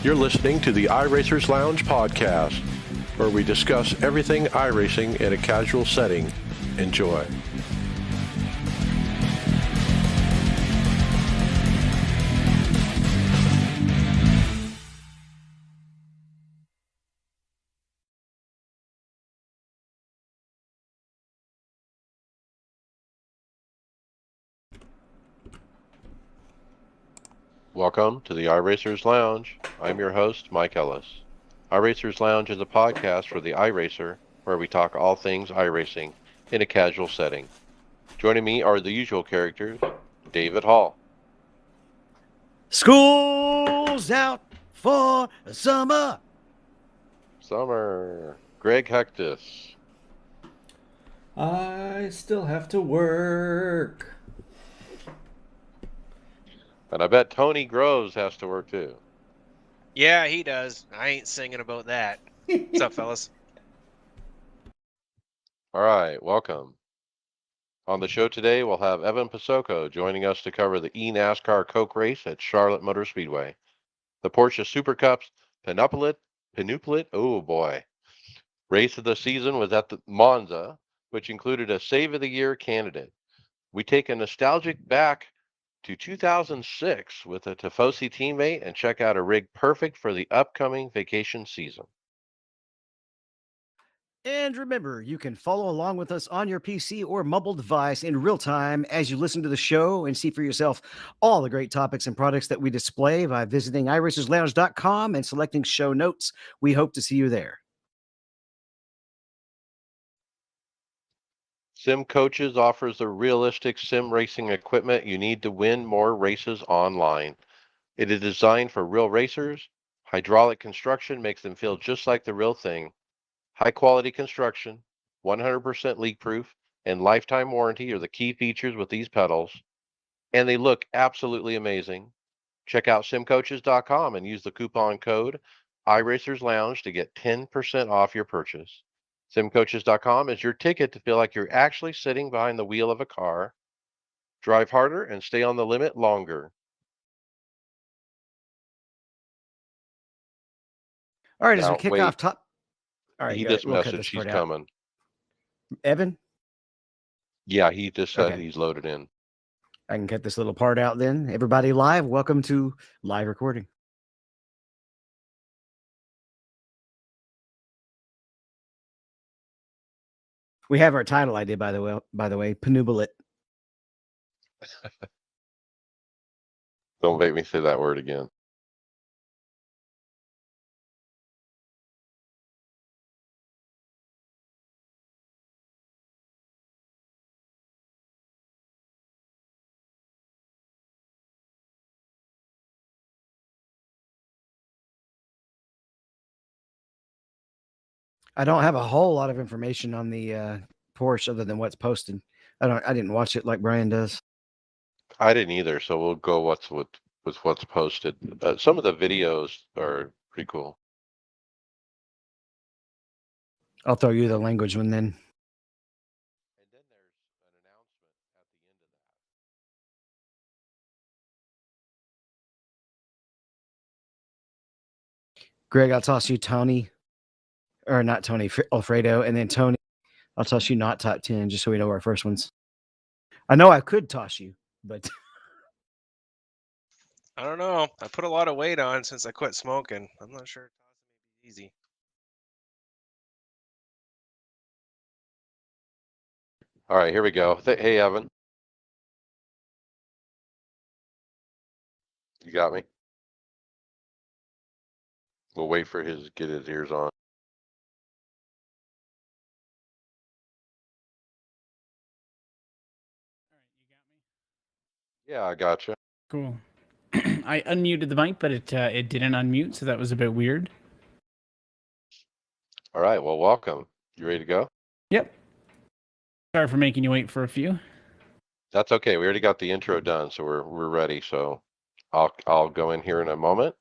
You're listening to the iRacers Lounge podcast, where we discuss everything iRacing in a casual setting. Enjoy. Welcome to the iRacers Lounge. I'm your host, Mike Ellis. iRacers Lounge is a podcast for the iRacer, where we talk all things iRacing in a casual setting. Joining me are the usual characters, David Hall. School's out for the summer. Greg Hectus. I still have to work. And I bet Tony Groves has to work too. Yeah, he does. I ain't singing about that. What's up, fellas? All right, welcome. On the show today, we'll have Evan Pasoko joining us to cover the eNASCAR Coke race at Charlotte Motor Speedway. The Porsche Super Cup's penuplet, oh boy, race of the season was at the Monza, which included a Save of the Year candidate. We take a nostalgic back to 2006 with a Tifosi teammate and check out a rig perfect for the upcoming vacation season. And remember, you can follow along with us on your PC or mobile device in real time as you listen to the show and see for yourself all the great topics and products that we display by visiting iRacersLounge.com and selecting show notes. We hope to see you there. Sim Coaches offers the realistic sim racing equipment you need to win more races online. It is designed for real racers. Hydraulic construction makes them feel just like the real thing. High quality construction, 100% leak proof, and lifetime warranty are the key features with these pedals. And they look absolutely amazing. Check out simcoaches.com and use the coupon code iRacersLounge to get 10% off your purchase. Simcoaches.com is your ticket to feel like you're actually sitting behind the wheel of a car. Drive harder and stay on the limit longer. All right, as we Now, kick wait. off top. All right, He go just ahead. We'll cut messaged this he's part out. coming. Evan, Yeah, he just said Okay. he's loaded in. I can cut this little part out then. Everybody live, welcome to live recording. We have our title idea, by the way, Penubelit. Don't make me say that word again. I don't have a whole lot of information on the Porsche other than what's posted. I didn't watch it like Brian does. I didn't either, so we'll go with what's posted. Some of the videos are pretty cool. I'll throw you the language one then. And then there's an announcement at the end of that. Greg, I'll toss you Tony, or not Tony, Alfredo, and then Tony, I'll toss you not top 10, just so we know our first ones. I know I could toss you, but I don't know. I put a lot of weight on since I quit smoking. I'm not sure tossing may be easy. All right, here we go. Hey, Evan. You got me? We'll wait for get his ears on. Yeah, I gotcha. Cool. I unmuted the mic, but it didn't unmute, so that was a bit weird. All right, well, welcome. You ready to go? Yep. Sorry for making you wait for a few. That's okay. We already got the intro done, so we're ready. So I'll go in here in a moment.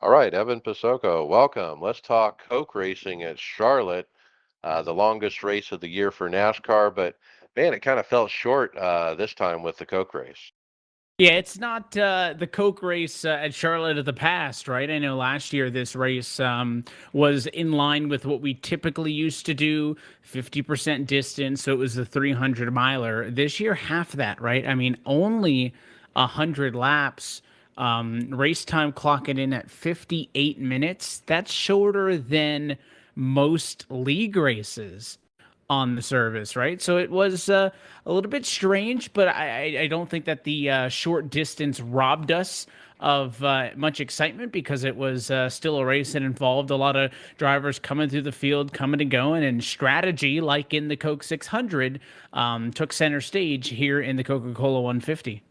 All right, Evan Pasoko, welcome. Let's talk Coke racing at Charlotte, the longest race of the year for NASCAR. But Man, it kind of fell short this time with the Coke race. Yeah, it's not the Coke race at Charlotte of the past, right? I know last year this race was in line with what we typically used to do, 50% distance, so it was the 300 miler. This year, half that, right? I mean, only 100 laps. Race time clocking in at 58 minutes. That's shorter than most league races on the service, right? So it was a little bit strange, but I don't think that the short distance robbed us of much excitement because it was still a race that involved a lot of drivers coming through the field, coming and going, and strategy, like in the Coke 600, took center stage here in the Coca-Cola 150.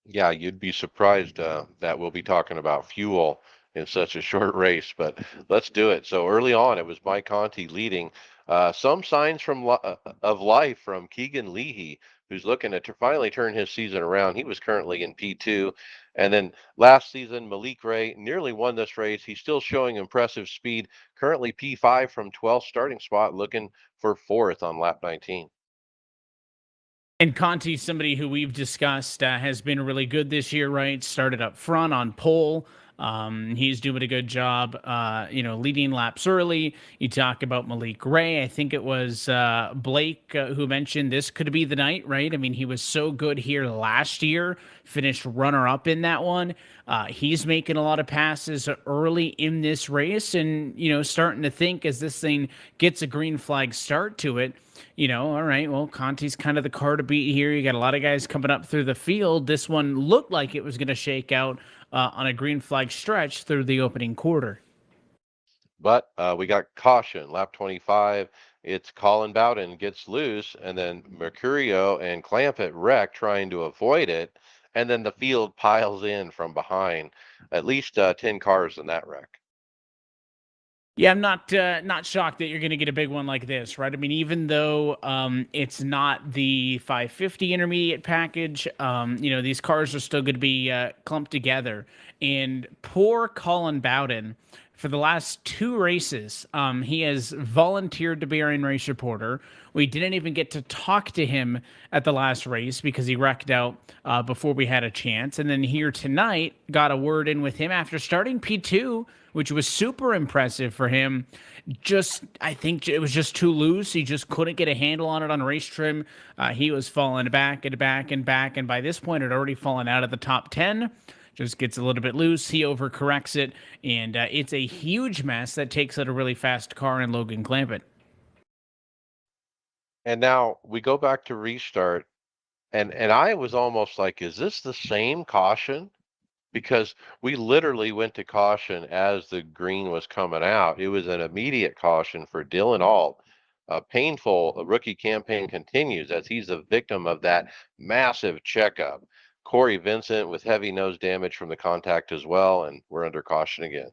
Yeah, you'd be surprised that we'll be talking about fuel in such a short race, but let's do it. So early on, it was Mike Conti leading. Some signs of life from Keegan Leahy, who's looking to finally turn his season around. He was currently in P2. And then last season, Malik Ray nearly won this race. He's still showing impressive speed, currently P5 from 12th starting spot, looking for fourth on lap 19. And Conti, somebody who we've discussed, has been really good this year, right? Started up front on pole. He's doing a good job, leading laps early. You talk about Malik Ray. I think it was Blake who mentioned this could be the night, right? I mean, he was so good here last year, finished runner up in that one. He's making a lot of passes early in this race and, starting to think as this thing gets a green flag start to it, all right, well, Conti's kind of the car to beat here. You got a lot of guys coming up through the field. This one looked like it was going to shake out on a green flag stretch through the opening quarter. But we got caution, lap 25. It's Colin Bowden gets loose, and then Mercurio and Clampett wreck trying to avoid it. And then the field piles in from behind, at least 10 cars in that wreck. Yeah, I'm not shocked that you're going to get a big one like this, right? I mean, even though it's not the 550 intermediate package, these cars are still going to be clumped together. And poor Colin Bowden, for the last two races, he has volunteered to be our in-race reporter. We didn't even get to talk to him at the last race because he wrecked out before we had a chance. And then here tonight, got a word in with him after starting P2, which was super impressive for him. I think it was just too loose. He just couldn't get a handle on it on race trim. He was falling back and back and back. And by this point, it had already fallen out of the top 10. Just gets a little bit loose. He overcorrects it. And it's a huge mess that takes out a really fast car in Logan Clampett. And now we go back to restart. And I was almost like, is this the same caution? Because we literally went to caution as the green was coming out. It was an immediate caution for Dylan Alt. A painful rookie campaign continues as he's a victim of that massive checkup. Corey Vincent with heavy nose damage from the contact as well, and we're under caution again.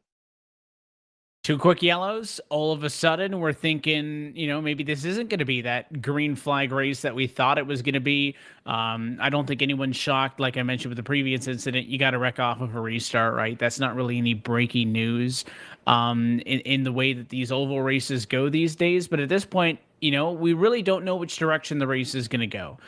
Two quick yellows. All of a sudden, we're thinking, maybe this isn't going to be that green flag race that we thought it was going to be. I don't think anyone's shocked. Like I mentioned with the previous incident, you got to wreck off of a restart, right? That's not really any breaking news in the way that these oval races go these days. But at this point, we really don't know which direction the race is going to go.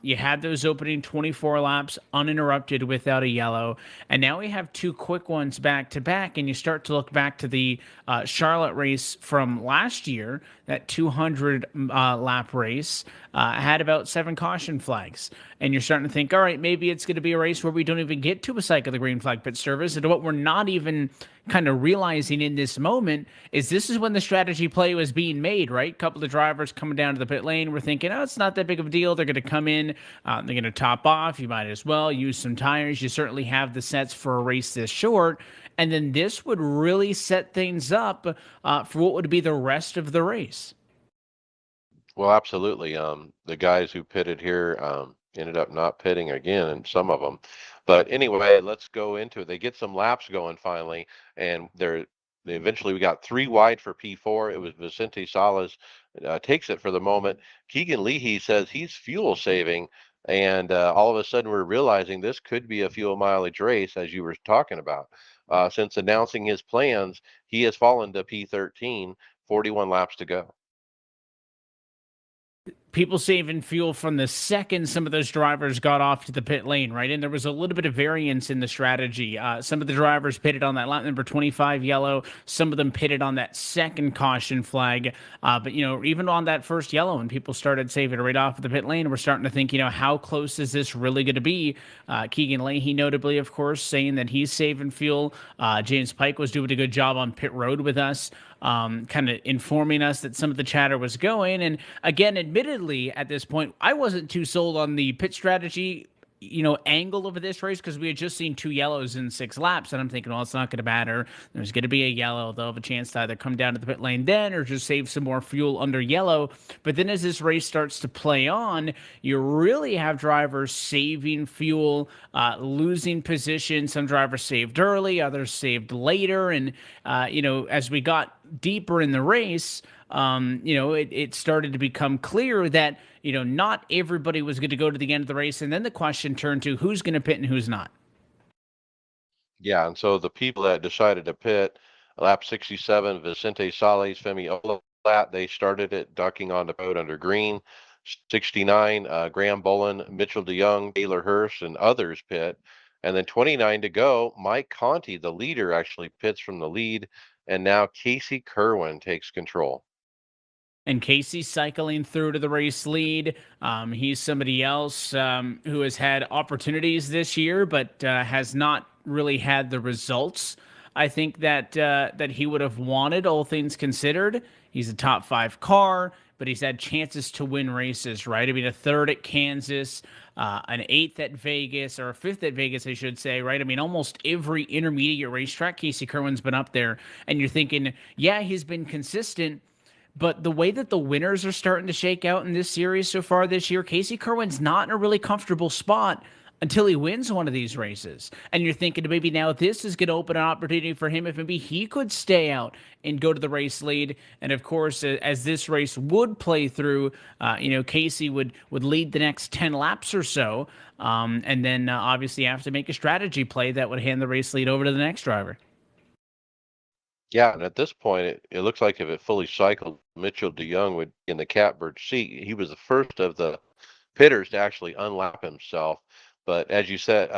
You had those opening 24 laps uninterrupted without a yellow, and now we have two quick ones back to back, and you start to look back to the Charlotte race from last year, that 200 lap race, had about 7 caution flags. And you're starting to think, all right, maybe it's going to be a race where we don't even get to a cycle of the green flag pit service. And what we're not even kind of realizing in this moment is this is when the strategy play was being made, right? A couple of drivers coming down to the pit lane. We're thinking, oh, it's not that big of a deal. They're going to come in. They're going to top off. You might as well use some tires. You certainly have the sets for a race this short. And then this would really set things up for what would be the rest of the race. Well, absolutely. The guys who pitted here ended up not pitting again, and some of them. But anyway, let's go into it. They get some laps going finally, and they eventually we got 3 wide for P4. It was Vicente Salas takes it for the moment. Keegan Leahy says he's fuel saving, and all of a sudden we're realizing this could be a fuel mileage race, as you were talking about. Since announcing his plans, he has fallen to P13, 41 laps to go. people saving fuel from the second some of those drivers got off to the pit lane, right? And there was a little bit of variance in the strategy. Some of the drivers pitted on that lap number 25 yellow. Some of them pitted on that second caution flag. But, even on that first yellow, when people started saving right off of the pit lane, we're starting to think, how close is this really going to be? Keegan Leahy, notably, of course, saying that he's saving fuel. James Pike was doing a good job on pit road with us, kind of informing us that some of the chatter was going. And again, admittedly, at this point, I wasn't too sold on the pit strategy, angle of this race, because we had just seen 2 yellows in 6 laps, and I'm thinking, well, it's not going to matter. There's going to be a yellow. They'll have a chance to either come down to the pit lane then or just save some more fuel under yellow. But then as this race starts to play on, you really have drivers saving fuel, losing position. Some drivers saved early, others saved later. And, as we got deeper in the race, it started to become clear that, not everybody was going to go to the end of the race. And then the question turned to who's going to pit and who's not. Yeah, and so the people that decided to pit, lap 67, Vicente Sales, Femi Olat, they started it ducking on the road under green. 69, Graham Bolin, Mitchell DeYoung, Taylor Hurst, and others pit. And then 29 to go, Mike Conti, the leader, actually pits from the lead. And now Casey Kerwin takes control. And Casey's cycling through to the race lead. He's somebody else who has had opportunities this year, but has not really had the results, I think, that he would have wanted, all things considered. He's a top 5 car, but he's had chances to win races, right? I mean, a 3rd at Kansas, an 8th at Vegas, or a 5th at Vegas, I should say, right? I mean, almost every intermediate racetrack, Casey Kerwin's been up there. And you're thinking, yeah, he's been consistent, but the way that the winners are starting to shake out in this series so far this year, Casey Kerwin's not in a really comfortable spot until he wins one of these races. And you're thinking maybe now this is going to open an opportunity for him if maybe he could stay out and go to the race lead. And of course, as this race would play through, Casey would lead the next 10 laps or so. And then obviously have to make a strategy play that would hand the race lead over to the next driver. Yeah, and at this point, it looks like if it fully cycled, Mitchell DeYoung would be in the catbird seat. He was the first of the pitters to actually unlap himself. But as you said,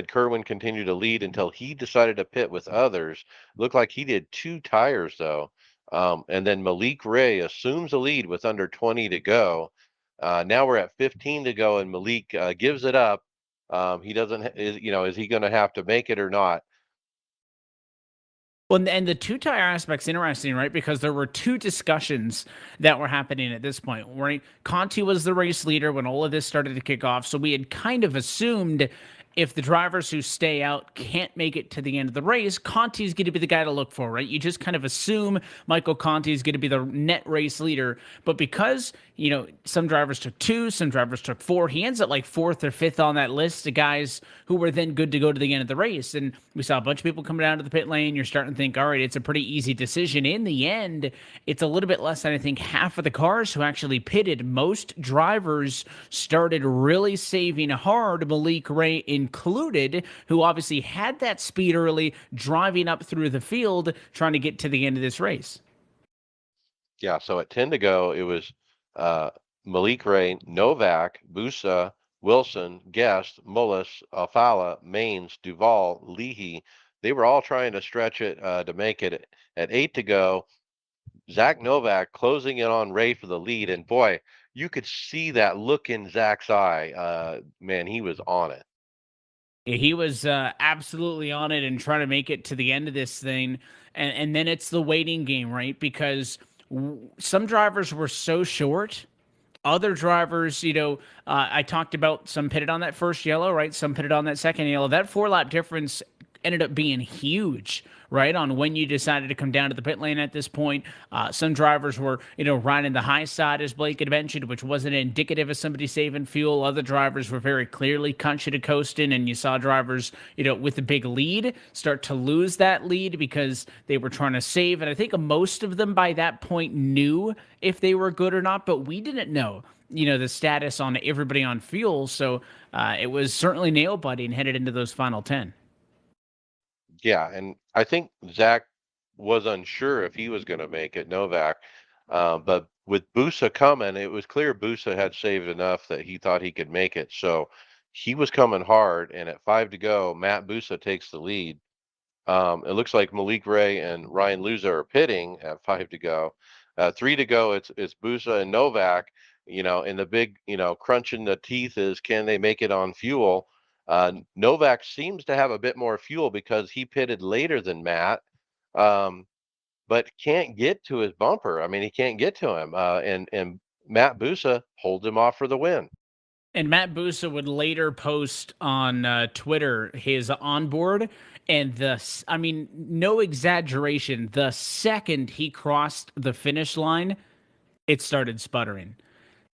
Kerwin continued to lead until he decided to pit with others. Looked like he did 2 tires though. And then Malik Ray assumes the lead with under 20 to go. Now we're at 15 to go, and Malik gives it up. He doesn't, is he going to have to make it or not? Well, and the 2 tire aspect's interesting, right? Because there were 2 discussions that were happening at this point, right? Conti was the race leader when all of this started to kick off. So we had kind of assumed if the drivers who stay out can't make it to the end of the race, Conti's going to be the guy to look for, right? You just kind of assume Michael Conti is going to be the net race leader. But because, some drivers took 2, some drivers took 4, he ends up like 4th or 5th on that list of guys who were then good to go to the end of the race. And we saw a bunch of people coming down to the pit lane. You're starting to think, all right, it's a pretty easy decision. In the end, it's a little bit less than I think half of the cars who actually pitted. Most drivers started really saving hard, Malik Ray included, who obviously had that speed early, driving up through the field, trying to get to the end of this race. Yeah, so at 10 to go, it was Malik Ray, Novak, Busa, Wilson, Guest, Mullis, Alfala, Maynes, Duval, Leahy. They were all trying to stretch it to make it. At 8 to go, Zach Novak closing in on Ray for the lead. And boy, you could see that look in Zach's eye. Man, he was on it. He was absolutely on it and trying to make it to the end of this thing. And then it's the waiting game, right? Because some drivers were so short. Other drivers, I talked about some pitted on that first yellow, right? Some pitted on that second yellow. That 4-lap difference ended up being huge, right, on when you decided to come down to the pit lane at this point. Some drivers were, riding the high side, as Blake had mentioned, which wasn't indicative of somebody saving fuel. Other drivers were very clearly country to coasting, and you saw drivers, with a big lead start to lose that lead because they were trying to save. And I think most of them by that point knew if they were good or not, but we didn't know, the status on everybody on fuel. So it was certainly nail-biting headed into those final 10. Yeah, and I think Zach was unsure if he was going to make it, Novak. But with Busa coming, it was clear Busa had saved enough that he thought he could make it. So he was coming hard, and at 5 to go, Matt Busa takes the lead. It looks like Malik Ray and Ryan Luza are pitting at 5 to go. 3 to go, it's Busa and Novak. And the big, crunch in the teeth is, can they make it on fuel? Novak seems to have a bit more fuel because he pitted later than Matt, but can't get to his bumper. I mean, he can't get to him, and Matt Busa holds him off for the win. And Matt Busa would later post on Twitter his onboard, and I mean, no exaggeration, the second he crossed the finish line, it started sputtering.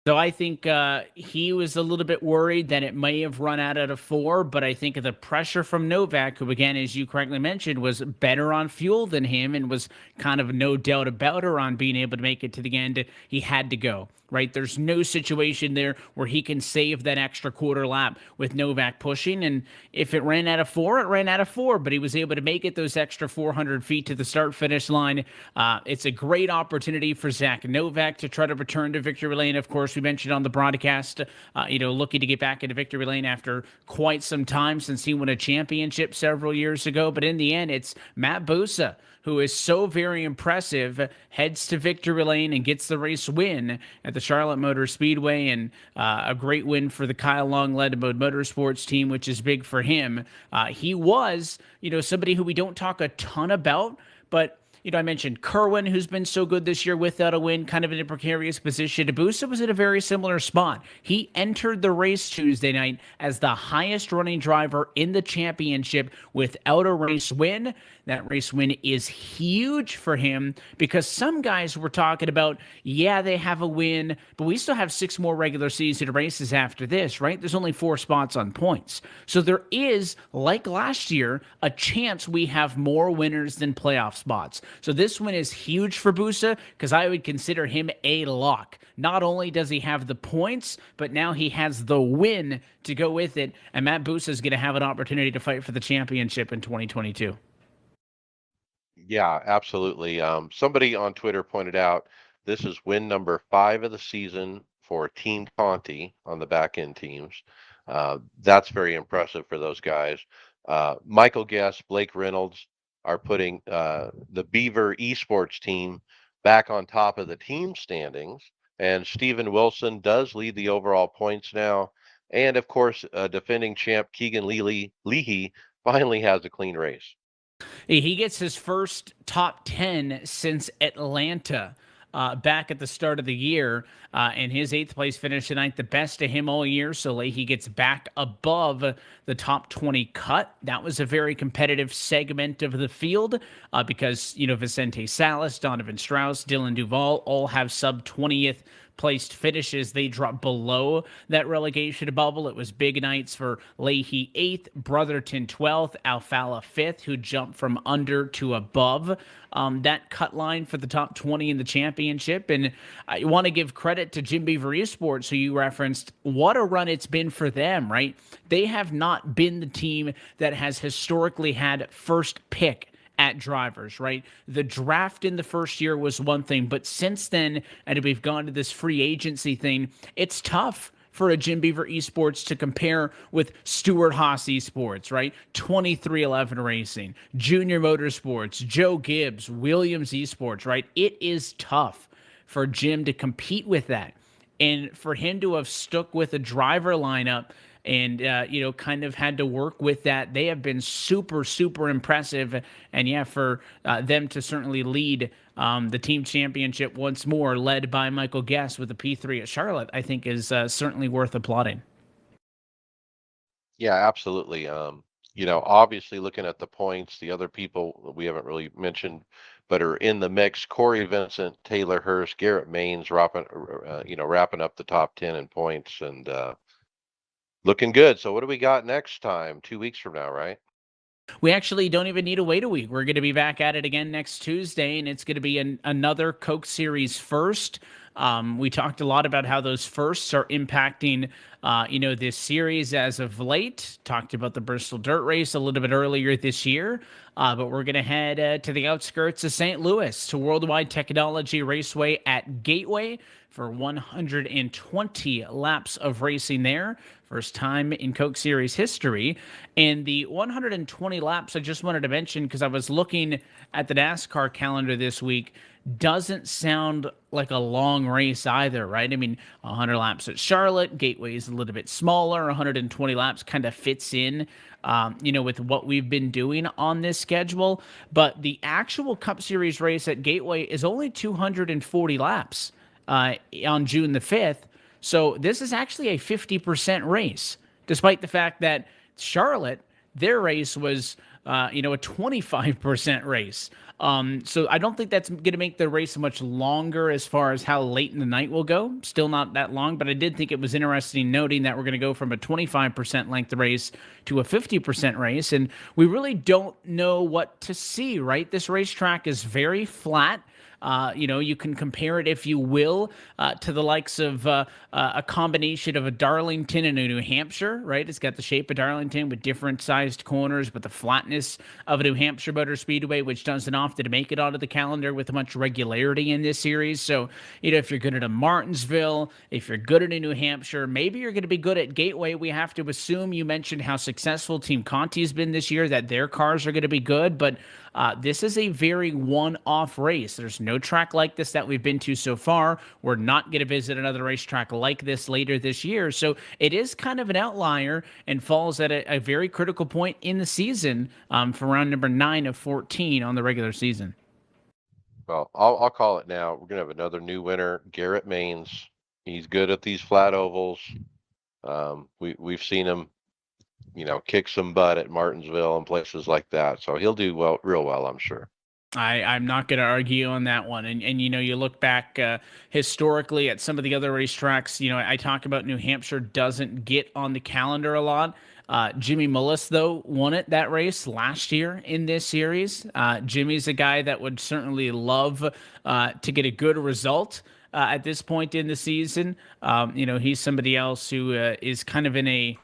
So I think he was a little bit worried that it may have run out at a 4, but I think the pressure from Novak, who again, as you correctly mentioned, was better on fuel than him and was kind of no doubt about her on being able to make it to the end, he had to go. Right? There's no situation there where he can save that extra quarter lap with Novak pushing. And if it ran out of 4, it ran out of 4, but he was able to make it those extra 400 feet to the start finish line. It's a great opportunity for Zach Novak to try to return to victory lane. Of course, we mentioned on the broadcast, looking to get back into victory lane after quite some time since he won a championship several years ago. But in the end, it's Matt Busa, who is so very impressive, heads to victory lane and gets the race win at the Charlotte Motor Speedway, and a great win for the Kyle Long-led Mode Motorsports team, which is big for him. He was, somebody who we don't talk a ton about, but I mentioned Kerwin, who's been so good this year without a win, kind of in a precarious position. Busa was in a very similar spot. He entered the race Tuesday night as the highest running driver in the championship without a race win. That race win is huge for him because some guys were talking about, yeah, they have a win, but we still have 6 more regular season races after this, right? There's only 4 spots on points. So there is, like last year, a chance we have more winners than playoff spots. So this win is huge for Busa because I would consider him a lock. Not only does he have the points, but now he has the win to go with it, and Matt Busa is going to have an opportunity to fight for the championship in 2022. Yeah, absolutely. Somebody on Twitter pointed out this is win number 5 of the season for Team Conti on the back end teams. That's very impressive for those guys. Michael Guest, Blake Reynolds are putting the Beaver Esports team back on top of the team standings. And Steven Wilson does lead the overall points now. And of course, defending champ Keegan Leahy finally has a clean race. He gets his first top 10 since Atlanta back at the start of the year, and his 8th place finish tonight, the best to him all year. So Leahy gets back above the top 20 cut. That was a very competitive segment of the field because, Vicente Salas, Donovan Strauss, Dylan Duval all have sub 20th placed finishes. They dropped below that relegation bubble. It was big nights for Leahy 8th, Brotherton 12th, Alfala 5th, who jumped from under to above that cut line for the top 20 in the championship. And I want to give credit to Jim Beaver Esports, who you referenced. What a run it's been for them, right? They have not been the team that has historically had first pick at drivers, right? The draft in the first year was one thing, but since then, and we've gone to this free agency thing, it's tough for a Jim Beaver Esports to compare with Stuart Haas Esports, right? 2311 Racing, Junior Motorsports, Joe Gibbs, Williams Esports, right? It is tough for Jim to compete with that. And for him to have stuck with a driver lineup and, kind of had to work with that. They have been super, super impressive. And yeah, for them to certainly lead the team championship once more, led by Michael Guest with the P3 at Charlotte, I think is certainly worth applauding. Yeah, absolutely. Obviously looking at the points, the other people we haven't really mentioned, but are in the mix: Corey Vincent, Taylor Hurst, Garrett Maynes, wrapping up the top 10 in points, and looking good. So what do we got next time? 2 weeks from now, right? We actually don't even need to wait a week. We're going to be back at it again next Tuesday, and it's going to be another Coke Series first. We talked a lot about how those firsts are impacting, this series as of late. Talked about the Bristol Dirt Race a little bit earlier this year, but we're going to head to the outskirts of St. Louis to Worldwide Technology Raceway at Gateway for 120 laps of racing there. First time in Coke Series history. And the 120 laps, I just wanted to mention because I was looking at the NASCAR calendar this week, doesn't sound like a long race either, right? I mean, 100 laps at Charlotte, Gateway is a little bit smaller, 120 laps kind of fits in, with what we've been doing on this schedule. But the actual Cup Series race at Gateway is only 240 laps on June the 5th. So this is actually a 50% race, despite the fact that Charlotte, their race was, a 25% race. So I don't think that's going to make the race much longer as far as how late in the night will go. Still not that long, but I did think it was interesting noting that we're going to go from a 25% length race to a 50% race. And we really don't know what to see, right? This racetrack is very flat. You can compare it, if you will, to the likes of a combination of a Darlington and a New Hampshire, right? It's got the shape of Darlington with different sized corners, but the flatness of a New Hampshire Motor Speedway, which doesn't often make it onto the calendar with much regularity in this series. So, if you're good at a Martinsville, if you're good at a New Hampshire, maybe you're going to be good at Gateway. We have to assume, you mentioned how successful Team Conti's been this year, that their cars are going to be good, but this is a very one-off race. There's no track like this that we've been to so far. We're not going to visit another racetrack like this later this year. So it is kind of an outlier and falls at a very critical point in the season for round number 9 of 14 on the regular season. Well, I'll call it now. We're gonna have another new winner, Garrett Maynes. He's good at these flat ovals. We've seen him, kick some butt at Martinsville and places like that. So he'll do real well, I'm sure. I'm not going to argue on that one. And you look back historically at some of the other racetracks. I talk about New Hampshire doesn't get on the calendar a lot. Jimmy Mullis, though, won that race last year in this series. Jimmy's a guy that would certainly love to get a good result at this point in the season. He's somebody else who is kind of in a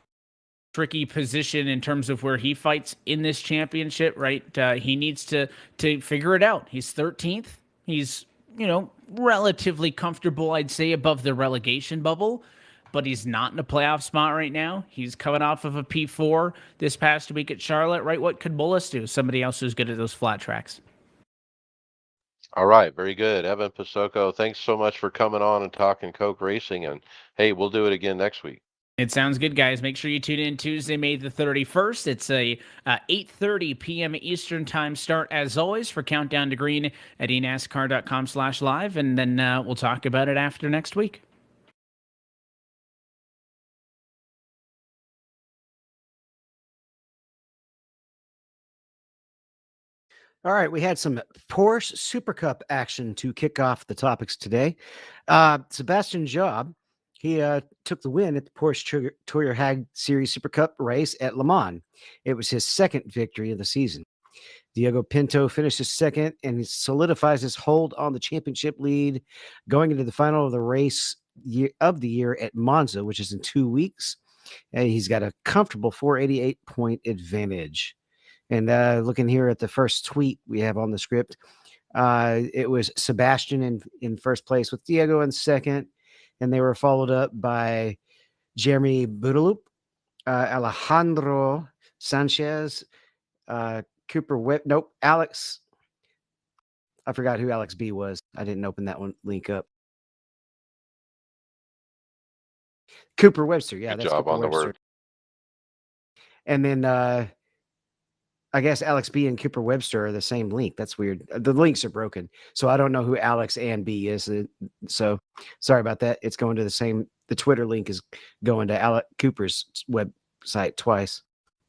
tricky position in terms of where he fights in this championship, right? He needs to figure it out. He's 13th. He's, relatively comfortable, I'd say, above the relegation bubble, but he's not in a playoff spot right now. He's coming off of a P4 this past week at Charlotte, right? What could Mullis do? Somebody else who's good at those flat tracks. All right, very good. Evan Pasoko, thanks so much for coming on and talking Coke Racing. And hey, we'll do it again next week. It sounds good, guys. Make sure you tune in Tuesday, May the 31st. It's a 8:30 p.m. Eastern time start, as always, for Countdown to Green at enascar.com/live, and then we'll talk about it after next week. All right, we had some Porsche Super Cup action to kick off the topics today. Sebastian Job, he took the win at the Porsche Tour Hag Series Super Cup race at Le Mans. It was his second victory of the season. Diego Pinto finishes second, and he solidifies his hold on the championship lead going into the final of the race of the year at Monza, which is in 2 weeks. And he's got a comfortable 488-point advantage. And looking here at the first tweet we have on the script, it was Sebastian in first place with Diego in second, and they were followed up by Jeremy Budalup, Alejandro Sanchez, Cooper Webb. Nope, Alex. I forgot who Alex B was. I didn't open that one link up. Cooper Webster. Yeah, Good that's job Cooper on the Webster. work. And then I guess Alex B and Cooper Webster are the same link. That's weird. The links are broken, so I don't know who Alex and B is. So sorry about that. It's going to the same. The Twitter link is going to Alex Cooper's website twice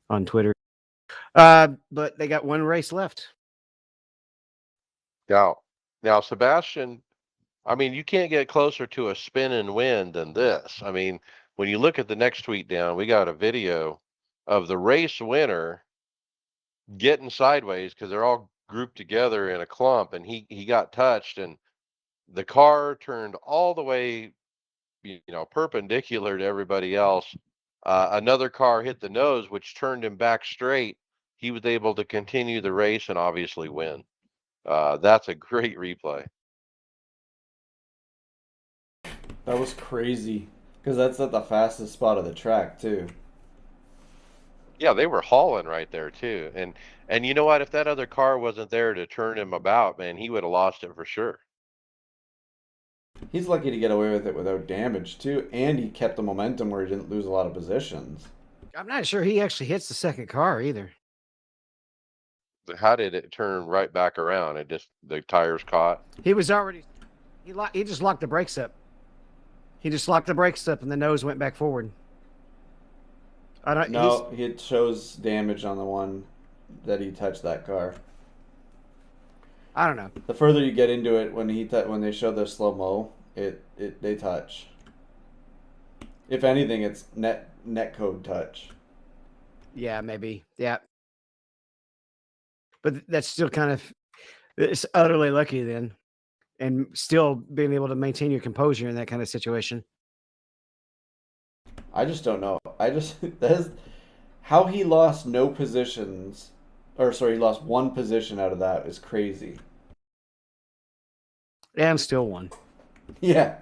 on Twitter. But they got one race left. Now, Sebastian, I mean, you can't get closer to a spin and win than this. I mean, when you look at the next tweet down, we got a video of the race winner getting sideways because they're all grouped together in a clump, and he got touched, and the car turned all the way, perpendicular to everybody else. Another car hit the nose, which turned him back straight. He was able to continue the race and obviously win. That's a great replay. That was crazy. Because that's at the fastest spot of the track, too. Yeah, they were hauling right there too. And you know what? If that other car wasn't there to turn him about, man, he would have lost it for sure. He's lucky to get away with it without damage, too. And he kept the momentum where he didn't lose a lot of positions. I'm not sure he actually hits the second car either. How did it turn right back around? It just the tires caught. He was already he just locked the brakes up. He just locked the brakes up and the nose went back forward. I don't No, it shows damage on the one that he touched that car. I don't know. The further you get into it, when when they show the slow mo, they touch. If anything, it's net code touch. Yeah, maybe. Yeah. But that's still kind of it's utterly lucky then. And still being able to maintain your composure in that kind of situation. I just don't know. That's how he lost no positions, or sorry, he lost one position out of that is crazy. And still won. Yeah.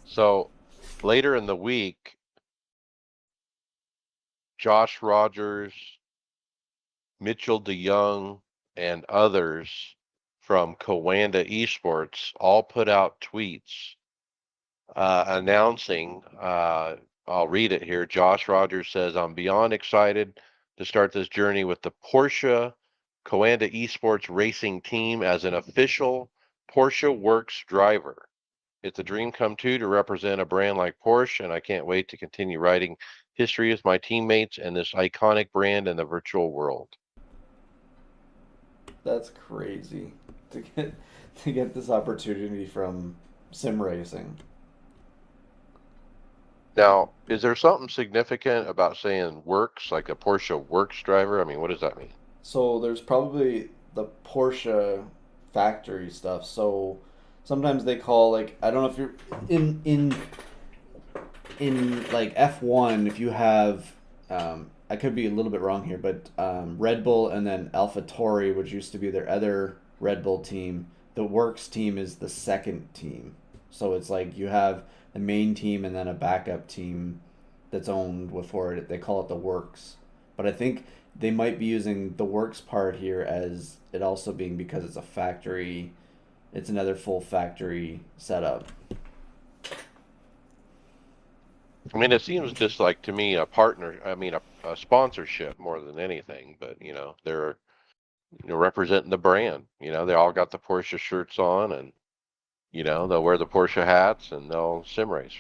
So later in the week, Josh Rogers, Mitchell DeYoung, and others from Coanda Esports all put out tweets announcing, I'll read it here. Josh Rogers says, I'm beyond excited to start this journey with the Porsche Coanda Esports racing team as an official Porsche Works driver. It's a dream come true to represent a brand like Porsche, and I can't wait to continue writing history with my teammates and this iconic brand in the virtual world. That's crazy to get this opportunity from sim racing. Now, is there something significant about saying works, like a Porsche Works driver? I mean, what does that mean? So there's probably the Porsche factory stuff. So sometimes they call, like, I don't know if you're in like F1, if you have I could be a little bit wrong here, but Red Bull and then AlphaTauri, which used to be their other Red Bull team, the Works team is the second team. So it's like you have the main team and then a backup team that's owned before it. They call it the Works. But I think they might be using the Works part here as it also being because it's a factory. It's another full factory setup. I mean, it seems just like to me a partner, I mean, a sponsorship more than anything, but they're representing the brand. They all got the Porsche shirts on, and they'll wear the Porsche hats and they'll sim race.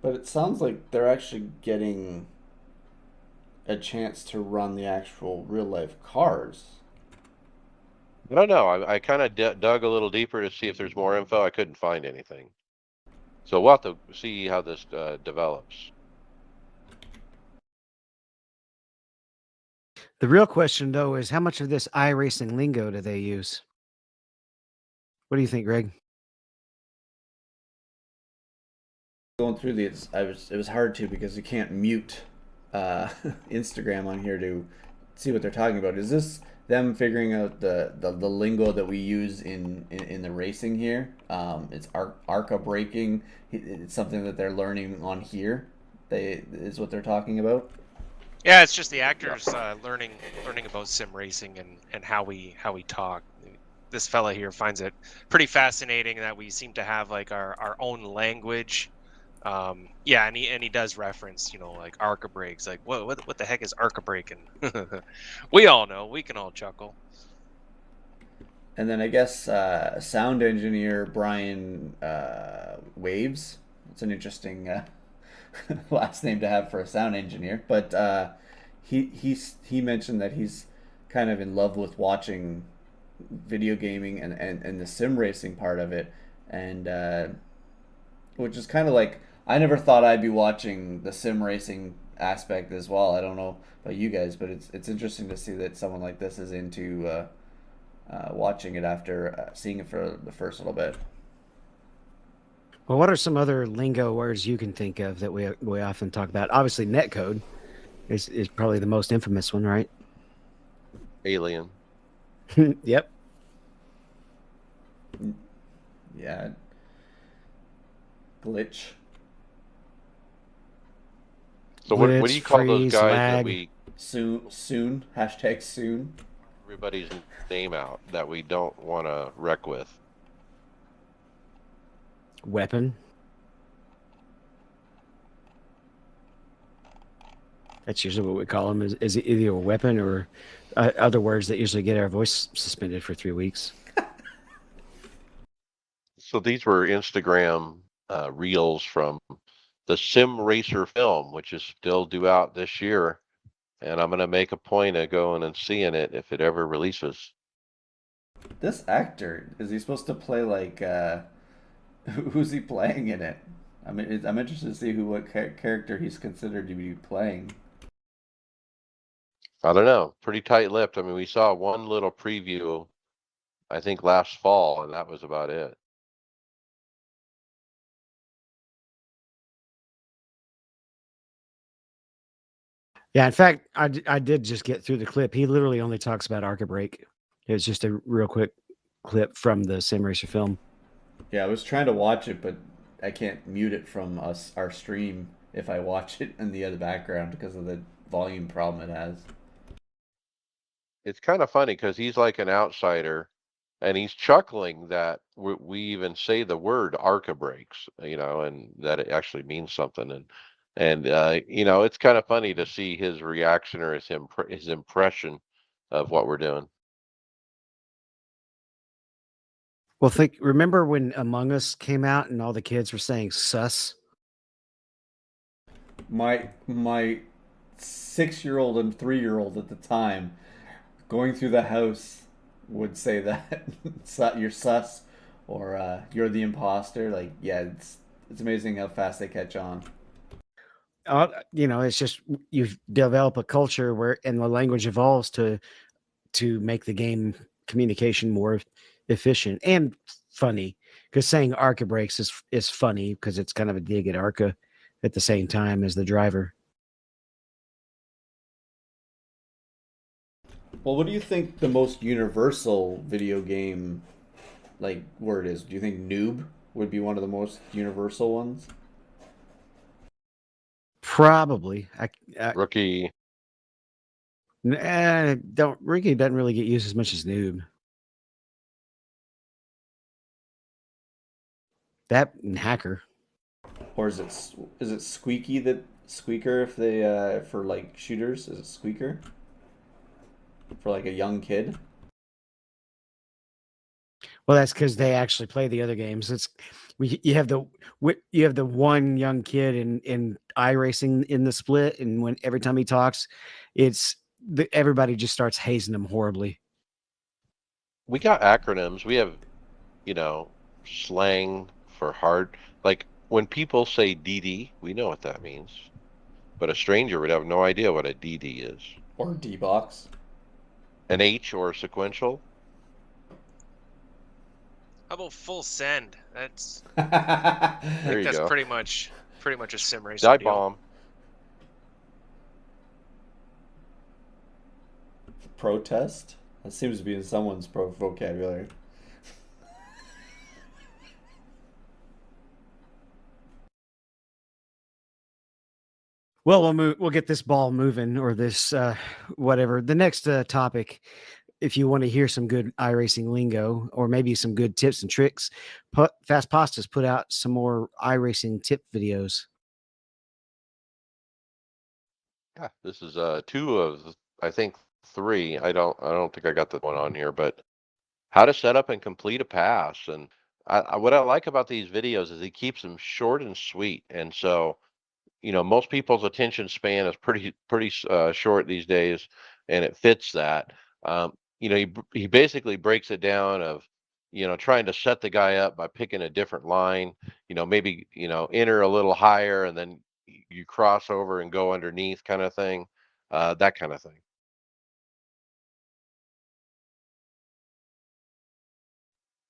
But it sounds like they're actually getting a chance to run the actual real life cars. I don't know. I kind of dug a little deeper to see if there's more info. I couldn't find anything. So we'll have to see how this develops. The real question, though, is how much of this iRacing lingo do they use? What do you think, Greg? Going through these, it was hard to because you can't mute Instagram on here to see what they're talking about. Is this them figuring out the lingo that we use in the racing here? It's ARCA braking. It's something that they're learning on here. Is what they're talking about. Yeah, it's just the actors learning about sim racing and how we talk. This fella here finds it pretty fascinating that we seem to have like our own language. Yeah, and he does reference, like ARCA brakes. Like, what the heck is ARCA braking? We all know. We can all chuckle. And then I guess sound engineer Brian Waves. It's an interesting last name to have for a sound engineer. But he mentioned that he's kind of in love with watching video gaming and the sim racing part of it, and which is kind of like, I never thought I'd be watching the sim racing aspect as well. I don't know about you guys, but it's interesting to see that someone like this is into watching it after seeing it for the first little bit. Well, what are some other lingo words you can think of that we often talk about? Obviously, netcode is probably the most infamous one, right? Alien. Yep. Yeah. Glitch. So what do Blitz, you call those freeze, guys that lag, we Soon. Hashtag soon. everybody's name out that we don't want to wreck with? weapon. That's usually what we call them. Is either a weapon or other words that usually get our voice suspended for 3 weeks. So these were Instagram reels from the Sim Racer film, which is still due out this year. And I'm going to make a point of going and seeing it if it ever releases. This actor, is he supposed to play like who's he playing in it? I mean, I'm interested to see what character he's considered to be playing. I don't know. Pretty tight-lipped. I mean, we saw one little preview, I think last fall, and that was about it. Yeah, in fact, I did just get through the clip. He literally only talks about Arca Break. It was just a real quick clip from the Sim Racer film. Yeah, I was trying to watch it, but I can't mute it from our stream if I watch it in the other background because of the volume problem it has. It's kind of funny because he's like an outsider, and he's chuckling that we even say the word Arca breaks, and that it actually means something. And it's kind of funny to see his reaction or his impression of what we're doing. Well, remember when Among Us came out and all the kids were saying sus? My 6-year-old and 3-year-old at the time going through the house would say that you're sus or you're the imposter. Like, yeah, it's amazing how fast they catch on. It's just you develop a culture where and the language evolves to make the game communication more efficient and funny. Because saying Arca breaks is funny because it's kind of a dig at Arca at the same time as the driver. Well, what do you think the most universal video game word is? Do you think noob would be one of the most universal ones? Probably. Rookie. Don't Ricky doesn't really get used as much as noob. That and hacker. Or is it squeaky that squeaker if they for like shooters? Is it squeaker? For like a young kid? Well, that's because they actually play the other games. You have the one young kid in iRacing in the split, and when every time he talks, everybody just starts hazing him horribly. We got acronyms. We have, slang for hard. Like when people say DD, we know what that means. But a stranger would have no idea what a DD is. Or D-box. An H or sequential. How about full send? That's There you that's go. pretty much a sim racing Die deal. bomb. Protest? That seems to be in someone's vocabulary. Well, we'll get this ball moving, or this whatever. The next topic, if you want to hear some good iRacing lingo or maybe some good tips and tricks, Fast Pasta's put out some more iRacing tip videos. Yeah, this is two of I think three. I don't think I got the one on here, but how to set up and complete a pass. And what I like about these videos is he keeps them short and sweet. And so most people's attention span is pretty short these days, and it fits that. He basically breaks it down of trying to set the guy up by picking a different line. Maybe enter a little higher, and then you cross over and go underneath kind of thing, that kind of thing.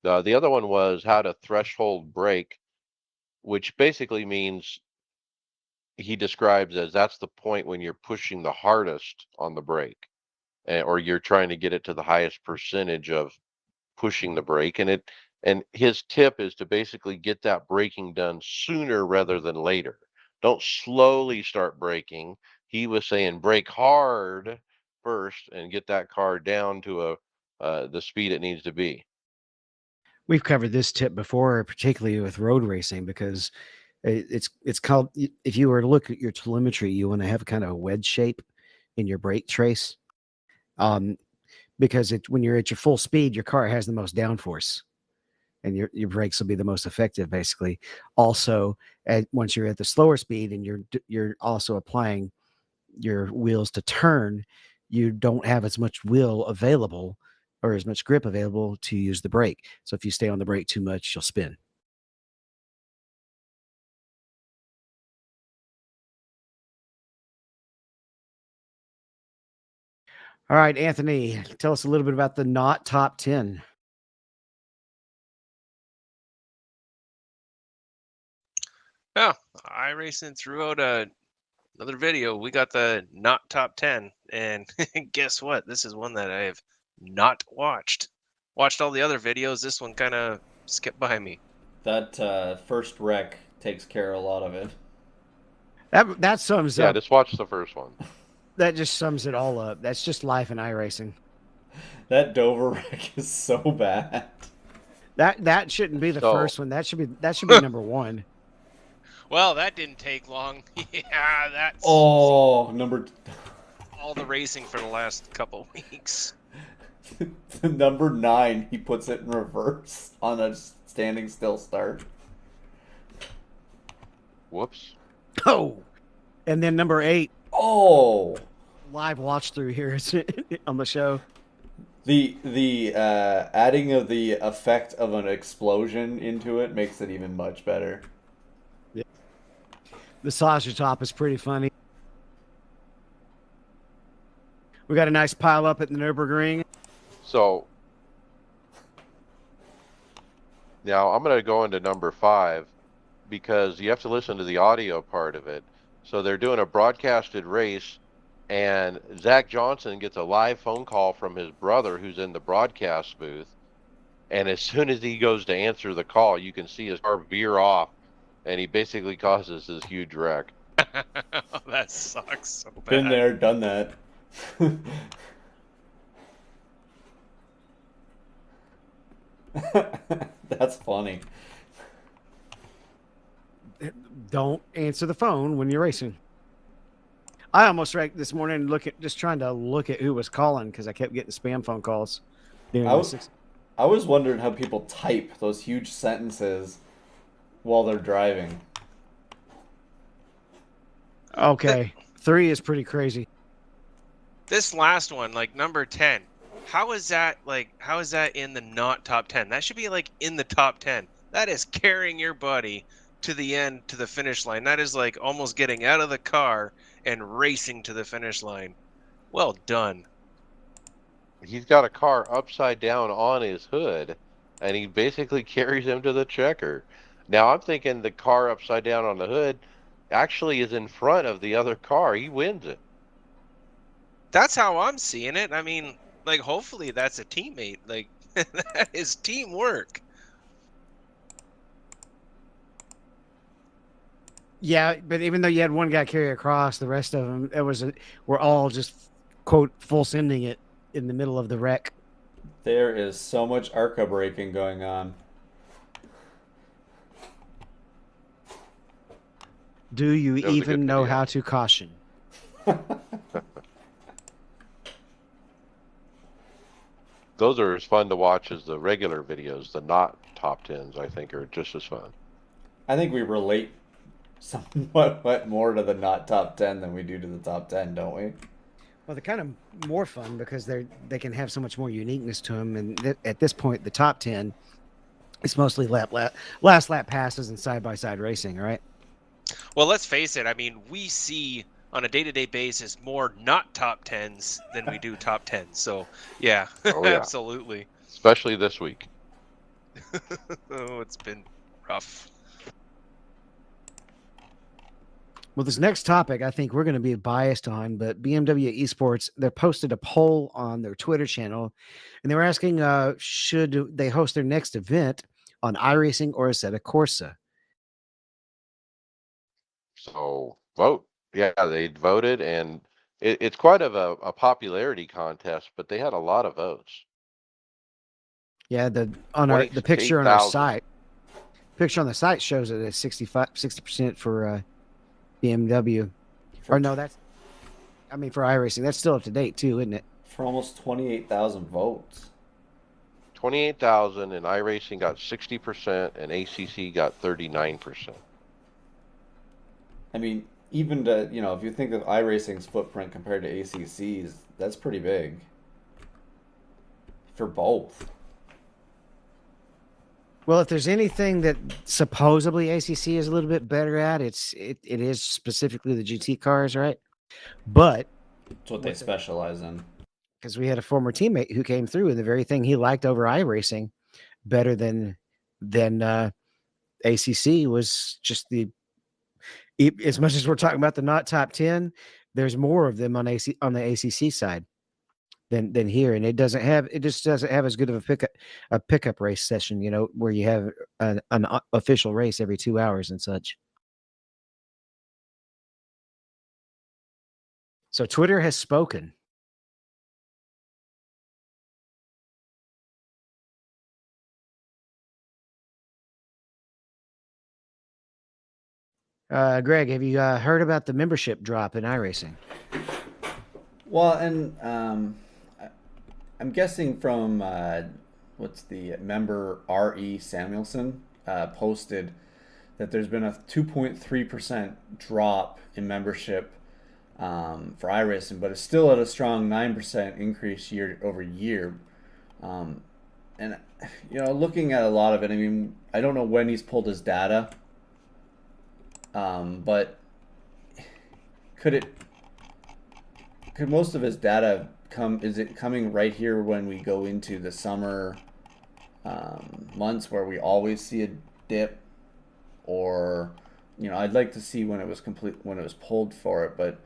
The other one was how to threshold brake, which basically means he describes as that's the point when you're pushing the hardest on the brake, or you're trying to get it to the highest percentage of pushing the brake. And his tip is to basically get that braking done sooner rather than later. Don't slowly start braking. He was saying brake hard first and get that car down to the speed it needs to be. We've covered this tip before, particularly with road racing, because it's called, if you were to look at your telemetry, you want to have kind of a wedge shape in your brake trace. Because when you're at your full speed, your car has the most downforce, and your brakes will be the most effective, basically. Also, once you're at the slower speed and you're also applying your wheels to turn, you don't have as much wheel available or as much grip available to use the brake. So if you stay on the brake too much, you'll spin. All right, Anthony, tell us a little bit about the not top 10. Yeah, iRacing threw out another video. We got the not top 10, and guess what? This is one that I have not watched. Watched all the other videos. This one kind of skipped by me. That first wreck takes care of a lot of it. That sums Yeah, up. just watch the first one. That just sums it all up. That's just life in iRacing. That Dover wreck is so bad. That shouldn't be the So- first one. That should be number one. Well, that didn't take long. Yeah, that's Oh, number all the racing for the last couple weeks. number 9. He puts it in reverse on a standing still start. Whoops. Oh, and then number 8, Oh, live watch through here on the show. the adding of the effect of an explosion into it makes it even much better. The sausage top is pretty funny. We got a nice pile up at the Nürburgring. So now I'm going to go into number 5 because you have to listen to the audio part of it. So they're doing a broadcasted race, and Zach Johnson gets a live phone call from his brother who's in the broadcast booth. And as soon as he goes to answer the call, you can see his car veer off, and he basically causes this huge wreck. That sucks so bad. Been there, done that. That's funny. Don't answer the phone when you're racing. I almost wrecked this morning just trying to look at who was calling because I kept getting spam phone calls. I was wondering how people type those huge sentences while they're driving. Okay, 3 is pretty crazy. This last one, like number 10, how is that in the not top 10? That should be like in the top 10. That is carrying your buddy to the end, to the finish line. That is like almost getting out of the car and racing to the finish line. Well done. He's got a car upside down on his hood, and he basically carries him to the checker. Now I'm thinking the car upside down on the hood actually is in front of the other car. He wins it. That's how I'm seeing it. I mean, like, hopefully that's a teammate. Like, that is teamwork. Yeah, but even though you had one guy carry across, the rest of them were all just quote full sending it in the middle of the wreck. There is so much ARCA braking going on. Do you That was a even good know video. how to caution? Those are as fun to watch as the regular videos. The not top 10s, I think, are just as fun. I think we relate somewhat more to the not top 10 than we do to the top 10, don't we? Well, they're kind of more fun because they can have so much more uniqueness to them. And at this point, the top 10, it's mostly last lap passes and side by side racing, right? Well, let's face it. I mean, we see on a day-to-day basis more not top 10s than we do top 10s. So, yeah, Oh yeah, absolutely. especially this week. Oh, it's been rough. Well, this next topic, I think we're going to be biased on, but BMW Esports, they posted a poll on their Twitter channel, and they were asking, should they host their next event on iRacing or Assetto Corsa? So vote. Yeah, they voted, and it's quite of a popularity contest, but they had a lot of votes. Yeah, the picture on our 28,000. site, picture on the site shows it at 60% for BMW. For, Or no, that's for iRacing. That's still up to date too, isn't it? for almost 28,000 votes. 28,000, and iRacing got 60%, and ACC got 39%. I mean, even to, if you think of iRacing's footprint compared to ACC's, that's pretty big. For both. Well, if there's anything that supposedly ACC is a little bit better at, it is specifically the GT cars, right? But That's what they specialize in. because we had a former teammate who came through, and the very thing he liked over iRacing better than ACC was just as much as we're talking about the not top 10, there's more of them on the ACC side than here, and it just doesn't have as good of a pickup race session, where you have an official race every 2 hours and such. So Twitter has spoken. Greg, have you heard about the membership drop in iRacing? Well, and I'm guessing from what's the member R.E. Samuelson posted that there's been a 2.3% drop in membership for iRacing, but it's still at a strong 9% increase year over year. And looking at a lot of it, I mean, I don't know when he's pulled his data, but could most of his data is it coming right here when we go into the summer months where we always see a dip, or I'd like to see when it was pulled for it, but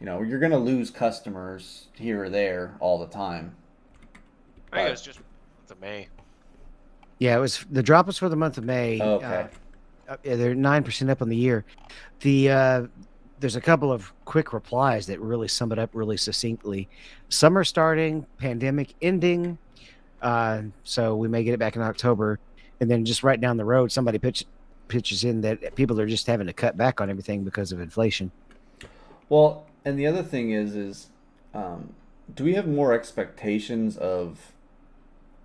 you're gonna lose customers here or there all the time. I think it was just the May. Yeah, the drop was for the month of May. Oh, okay. They're 9% up on the year. There's a couple of quick replies that really sum it up really succinctly. Summer starting, pandemic ending, so we may get it back in October, and then just right down the road, somebody pitches in that people are just having to cut back on everything because of inflation. Well, and the other thing is, do we have more expectations of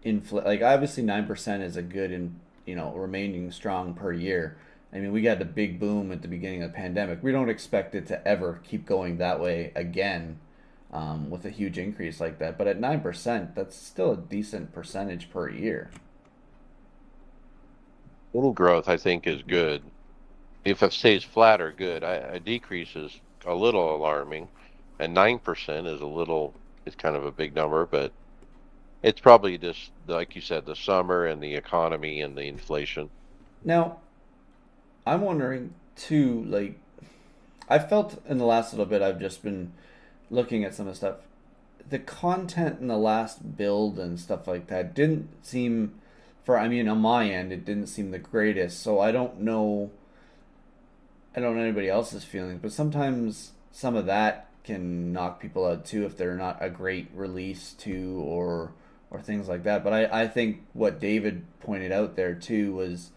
like obviously 9% is a good and remaining strong per year. I mean, we got a big boom at the beginning of the pandemic. We don't expect it to ever keep going that way again, with a huge increase like that. But at 9%, that's still a decent percentage per year. Little growth, I think, is good. If it stays flat or good, a decrease is a little alarming, and 9% is kind of a big number, but it's probably just, like you said, the summer and the economy and the inflation. Now, I'm wondering too, like, I felt in the last little bit, I've just been looking at some of the stuff. The content in the last build and stuff like that didn't seem, on my end, it didn't seem the greatest. So I don't know anybody else's feelings, but sometimes some of that can knock people out too if they're not a great release too, or things like that. But I think what David pointed out there too was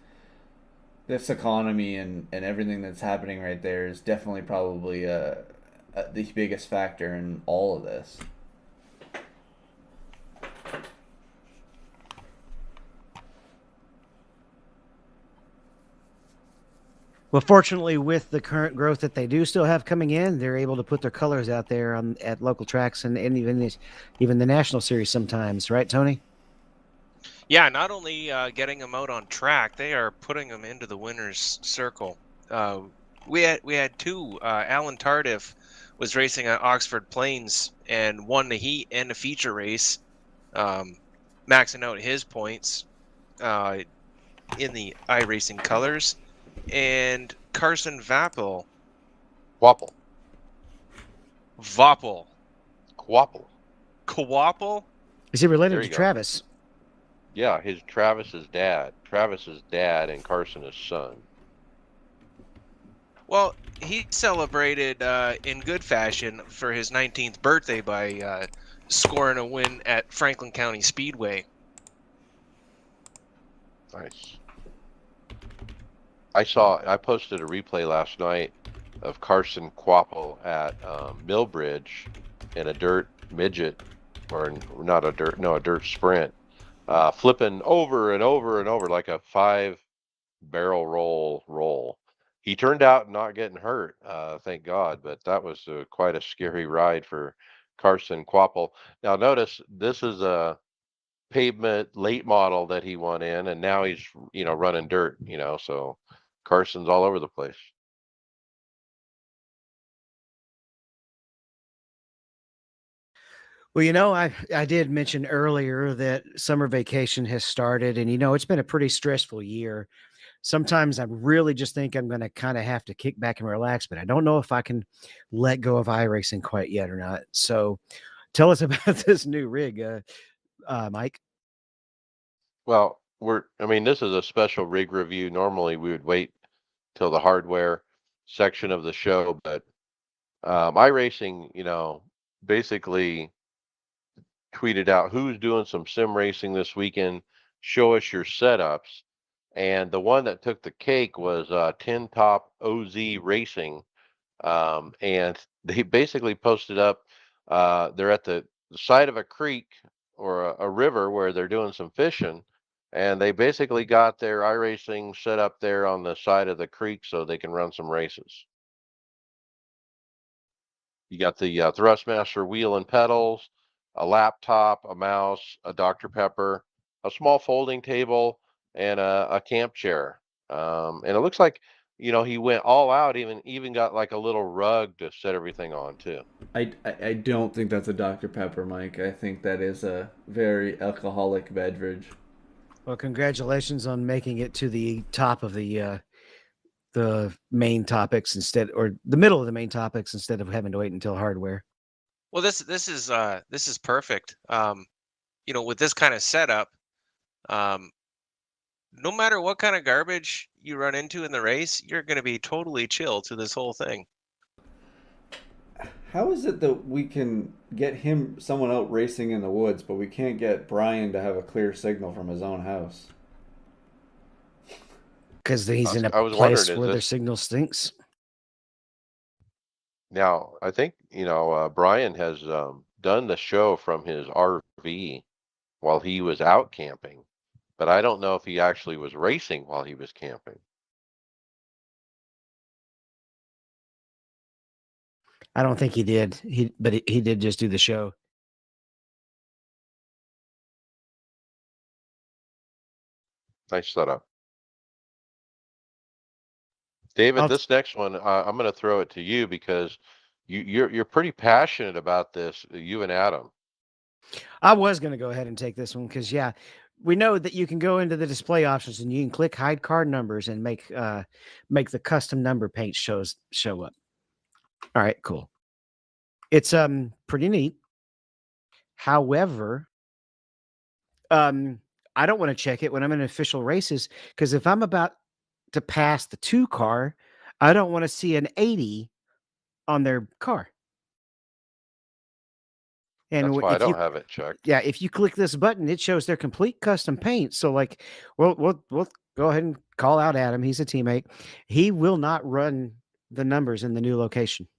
this economy and everything that's happening right there is definitely probably the biggest factor in all of this. Well, fortunately, with the current growth that they do still have coming in, they're able to put their colors out there at local tracks and even the national series sometimes, right, Tony? Yeah, not only getting them out on track, they are putting them into the winner's circle. We had two. Alan Tardif was racing at Oxford Plains and won the heat and the feature race, maxing out his points in the iRacing colors. And Carson Vappel. Quapple. Voppel. Quapple. Quapple? Is he related There to you go. Travis? Yeah, Travis's dad. Travis's dad and Carson his son. Well, he celebrated in good fashion for his 19th birthday by scoring a win at Franklin County Speedway. Nice. I posted a replay last night of Carson Quapple at Millbridge in a dirt midget, or not a dirt, no, a dirt sprint, flipping over and over and over like a 5-barrel roll. He turned out not getting hurt, thank God, but that was quite a scary ride for Carson Quapple. Now notice this is a pavement late model that he won in, and now he's running dirt, so Carson's all over the place. Well, I did mention earlier that summer vacation has started, and it's been a pretty stressful year. Sometimes I really just think I'm going to kind of have to kick back and relax, but I don't know if I can let go of iRacing quite yet or not. So tell us about this new rig, Mike. Well, this is a special rig review. Normally we would wait till the hardware section of the show, but iRacing, basically tweeted out who's doing some sim racing this weekend. Show us your setups. And the one that took the cake was Tin Top OZ Racing. And they basically posted up, they're at the side of a creek or a river where they're doing some fishing. And they basically got their iRacing set up there on the side of the creek so they can run some races. You got the Thrustmaster wheel and pedals, a laptop, a mouse, a Dr. Pepper, a small folding table, and a camp chair. And it looks like, he went all out, even got like a little rug to set everything on too. I don't think that's a Dr. Pepper, Mike. I think that is a very alcoholic beverage. Well, congratulations on making it to the top of the main topics or the middle of the main topics instead of having to wait until hardware. Well, this is perfect. With this kind of setup, no matter what kind of garbage you run into in the race, you're going to be totally chill to this whole thing. How is it that we can get someone out racing in the woods, but we can't get Brian to have a clear signal from his own house? Because he's in a place where their signal stinks. Now, I think, Brian has done the show from his RV while he was out camping, but I don't know if he actually was racing while he was camping. I don't think he did. But he did just do the show. Nice setup. David, this next one, I'm going to throw it to you because you're pretty passionate about this, you and Adam. I was going to go ahead and take this one because, we know that you can go into the display options and you can click hide card numbers and make the custom number paint show up. All right, cool. It's pretty neat. However, I don't want to check it when I'm in official races because if I'm about to pass the 2 car, I don't want to see an 80 on their car. And that's why I don't have it checked. Yeah, if you click this button, it shows their complete custom paint. So, like, we'll go ahead and call out Adam. He's a teammate. He will not run the numbers in the new location.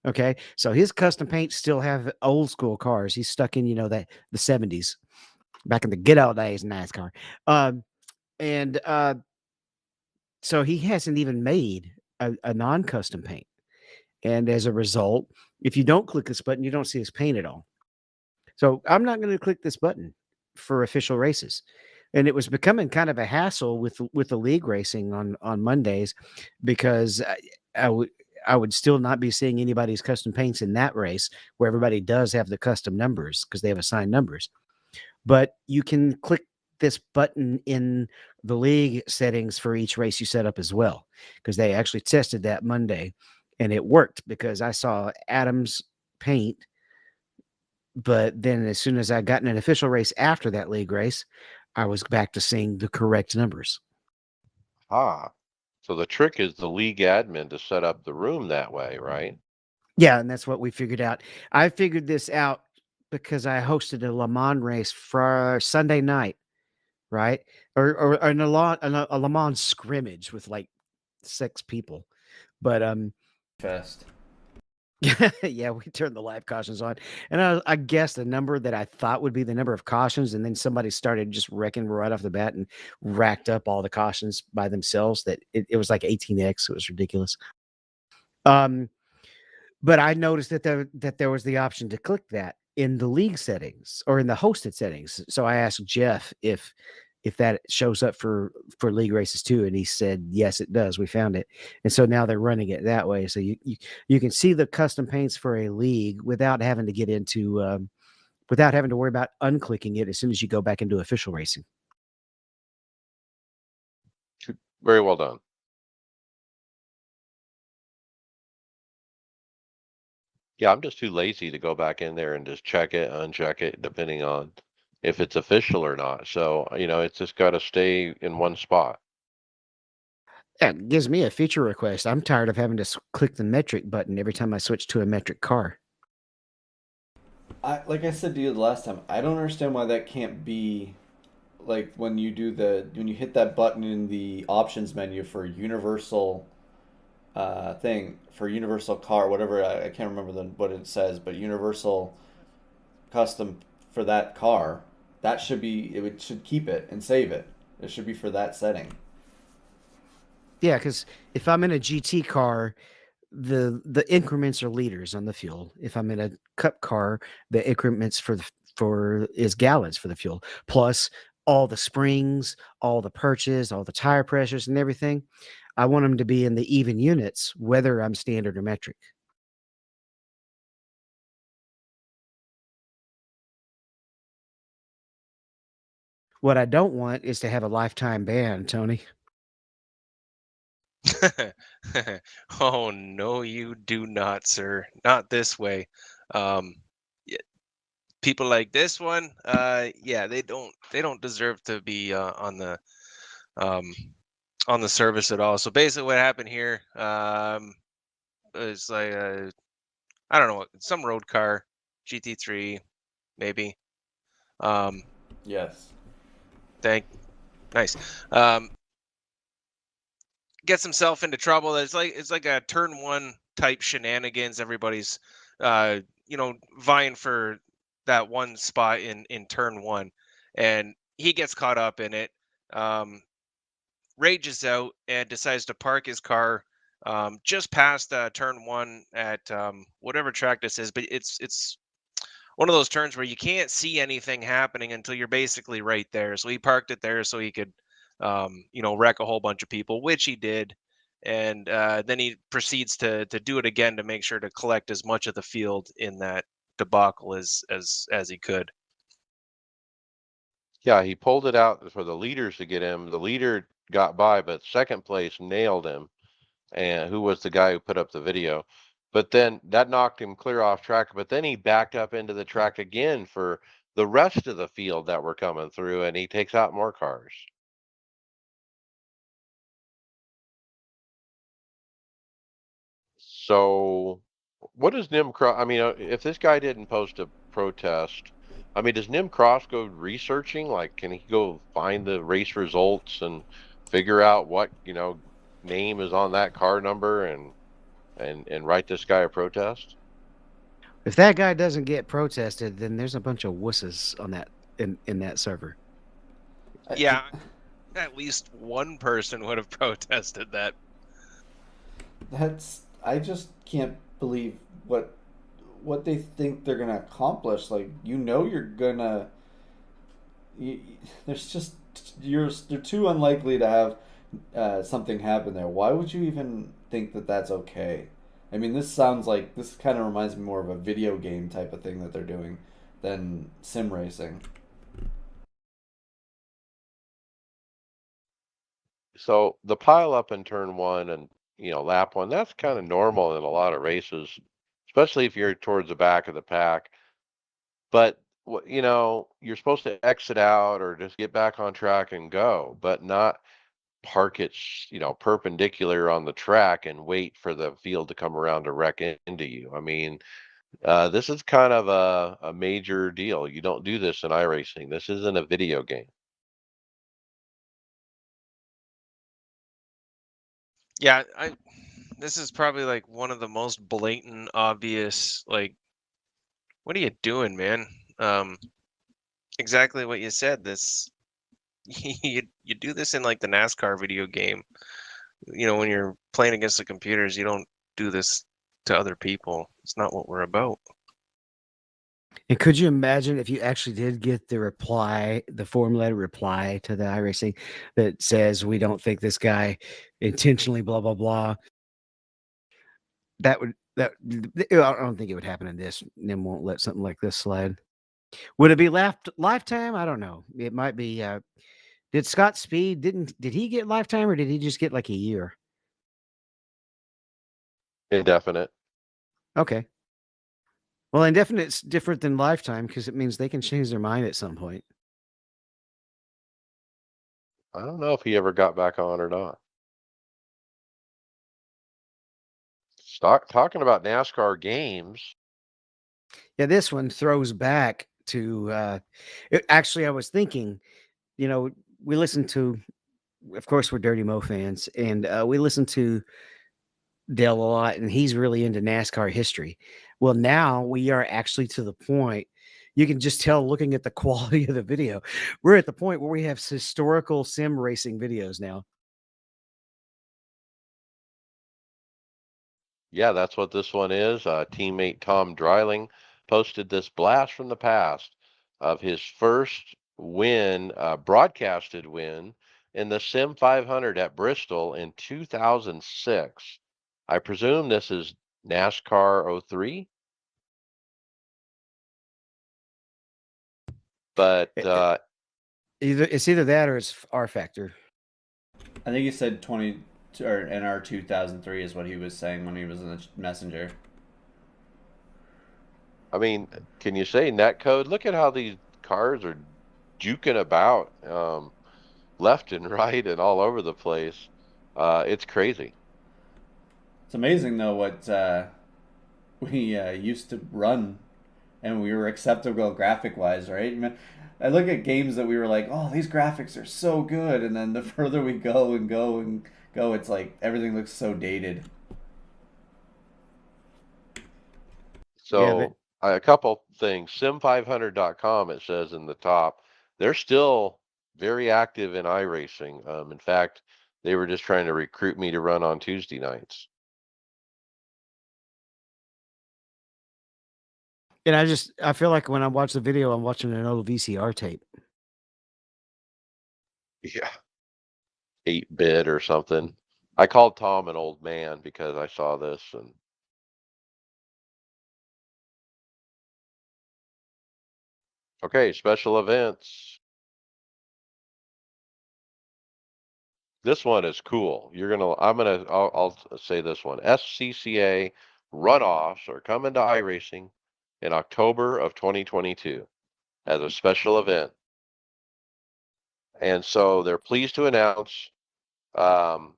Okay, so his custom paints still have old school cars. He's stuck in the 70s, back in the good old days NASCAR. So he hasn't even made a non-custom paint. And as a result, if you don't click this button, you don't see his paint at all. So I'm not going to click this button for official races. And it was becoming kind of a hassle with the league racing on Mondays because I would I would still not be seeing anybody's custom paints in that race where everybody does have the custom numbers because they have assigned numbers. But you can click this button in the league settings for each race you set up as well, because they actually tested that Monday and it worked because I saw Adam's paint. But then as soon as I got in an official race after that league race, I was back to seeing the correct numbers. Ah, so the trick is the league admin to set up the room that way, right? Yeah, and that's what we figured out. I figured this out because I hosted a Le Mans race for Sunday night, right? Or an a Le Mans scrimmage with like 6 people. But Fest. yeah, we turned the live cautions on, and I guessed the number that I thought would be the number of cautions, and then somebody started just wrecking right off the bat and racked up all the cautions by themselves. That it was like 18x. It was ridiculous. But I noticed that there was the option to click that in the league settings or in the hosted settings. So I asked Jeff if that shows up for league races too, and he said yes, it does. We found it, and so now they're running it that way. So you can see the custom paints for a league without having to get into without having to worry about unclicking it as soon as you go back into official racing. Very well done. Yeah, I'm just too lazy to go back in there and just check it, uncheck it, depending on if it's official or not. So, it's just got to stay in one spot. Yeah, it gives me a feature request. I'm tired of having to click the metric button every time I switch to a metric car. Like I said to you the last time, I don't understand why that can't be like when you hit that button in the options menu for universal thing for universal car, whatever I can't remember what it says, but universal custom for that car. That should be should keep it and save it. It should be for that setting. Yeah, because if I'm in a GT car, the increments are liters on the fuel. If I'm in a cup car, the increments for is gallons for the fuel, plus all the springs, all the perches, all the tire pressures, and everything. I want them to be in the even units, whether I'm standard or metric. What I don't want is to have a lifetime ban, Tony. Oh no, you do not, sir. Not this way. Yeah, people like this one, yeah, they don't deserve to be um on the service at all. So basically, what happened here, is like I don't know, some road car, GT3, maybe. Um, Yes. thank, nice. Um, Gets himself into trouble. It's like a turn one type shenanigans. Everybody's vying for that one spot in turn one, and he gets caught up in it. Um, Rages out and decides to park his car just past turn one at whatever track this is, but it's one of those turns where you can't see anything happening until you're basically right there. So he parked it there so he could, wreck a whole bunch of people, which he did. And then he proceeds to do it again to make sure to collect as much of the field in that debacle as he could. Yeah, he pulled it out for the leaders to get him. The leader got by, but second place nailed him. And who was the guy who put up the video? But then that knocked him clear off track. But then he backed up into the track again for the rest of the field that were coming through, and he takes out more cars. So, what does Nim Cross? I mean, if this guy didn't post a protest, I mean, does Nim Cross go researching? Like, can he go find the race results and figure out what name is on that car number and write this guy a protest? If that guy doesn't get protested, then there's a bunch of wusses on that in that server. Yeah, at least one person would have protested that. I just can't believe what they think they're gonna accomplish. Like you're gonna. There's just they're too unlikely to have something happened there. Why would you even think that that's okay? I mean, this sounds like this kind of reminds me more of a video game type of thing that they're doing than sim racing. So the pile up in turn one and lap one, that's kind of normal in a lot of races, especially if you're towards the back of the pack. But you're supposed to exit out or just get back on track and go, but not park it, perpendicular on the track and wait for the field to come around to wreck into you. I mean, this is kind of a major deal. You don't do this in iRacing. This isn't a video game. Yeah, this is probably like one of the most blatant, obvious, like, what are you doing, man? Exactly what you said. This you do this in like the NASCAR video game. When you're playing against the computers, you don't do this to other people. It's not what we're about. And could you imagine if you actually did get the reply, the form letter reply to the iRacing that says, we don't think this guy intentionally, blah, blah, blah. I don't think it would happen in this. Nim won't let something like this slide. Would it be lifetime? I don't know. It might be. Did Scott Speed did he get lifetime or did he just get like a year? Indefinite. Okay. Well, indefinite's different than lifetime because it means they can change their mind at some point. I don't know if he ever got back on or not. Talking about NASCAR games. Yeah, this one throws back to actually I was thinking, we listen to, of course, we're Dirty Mo fans, and we listen to Dale a lot, and he's really into NASCAR history. Well, now we are actually to the point you can just tell looking at the quality of the video. We're at the point where we have historical sim racing videos now. Yeah, that's what this one is. Teammate Tom Dreiling posted this blast from the past of his first win, broadcasted win in the Sim 500 at Bristol in 2006. I presume this is NASCAR '03, but It's either that or it's R Factor. I think he said 20 or NR 2003 is what he was saying when he was in the messenger. I mean, can you say netcode? Look at how these cars are juking about, left and right and all over the place. It's crazy. It's amazing though what we used to run, and we were acceptable graphic wise, right? I look at games that we were like, oh, these graphics are so good, and then the further we go and go and go, it's like everything looks so dated. Yeah, but So a couple things. Sim500.com, it says in the top, they're still very active in iRacing. In fact, they were just trying to recruit me to run on Tuesday nights. and I feel like when I watch the video, I'm watching an old VCR tape. Yeah, 8-bit or something. I called Tom an old man because I saw this. And okay, special events. This one is cool. I'll say this one. SCCA runoffs are coming to iRacing in October of 2022 as a special event. And so they're pleased to announce um,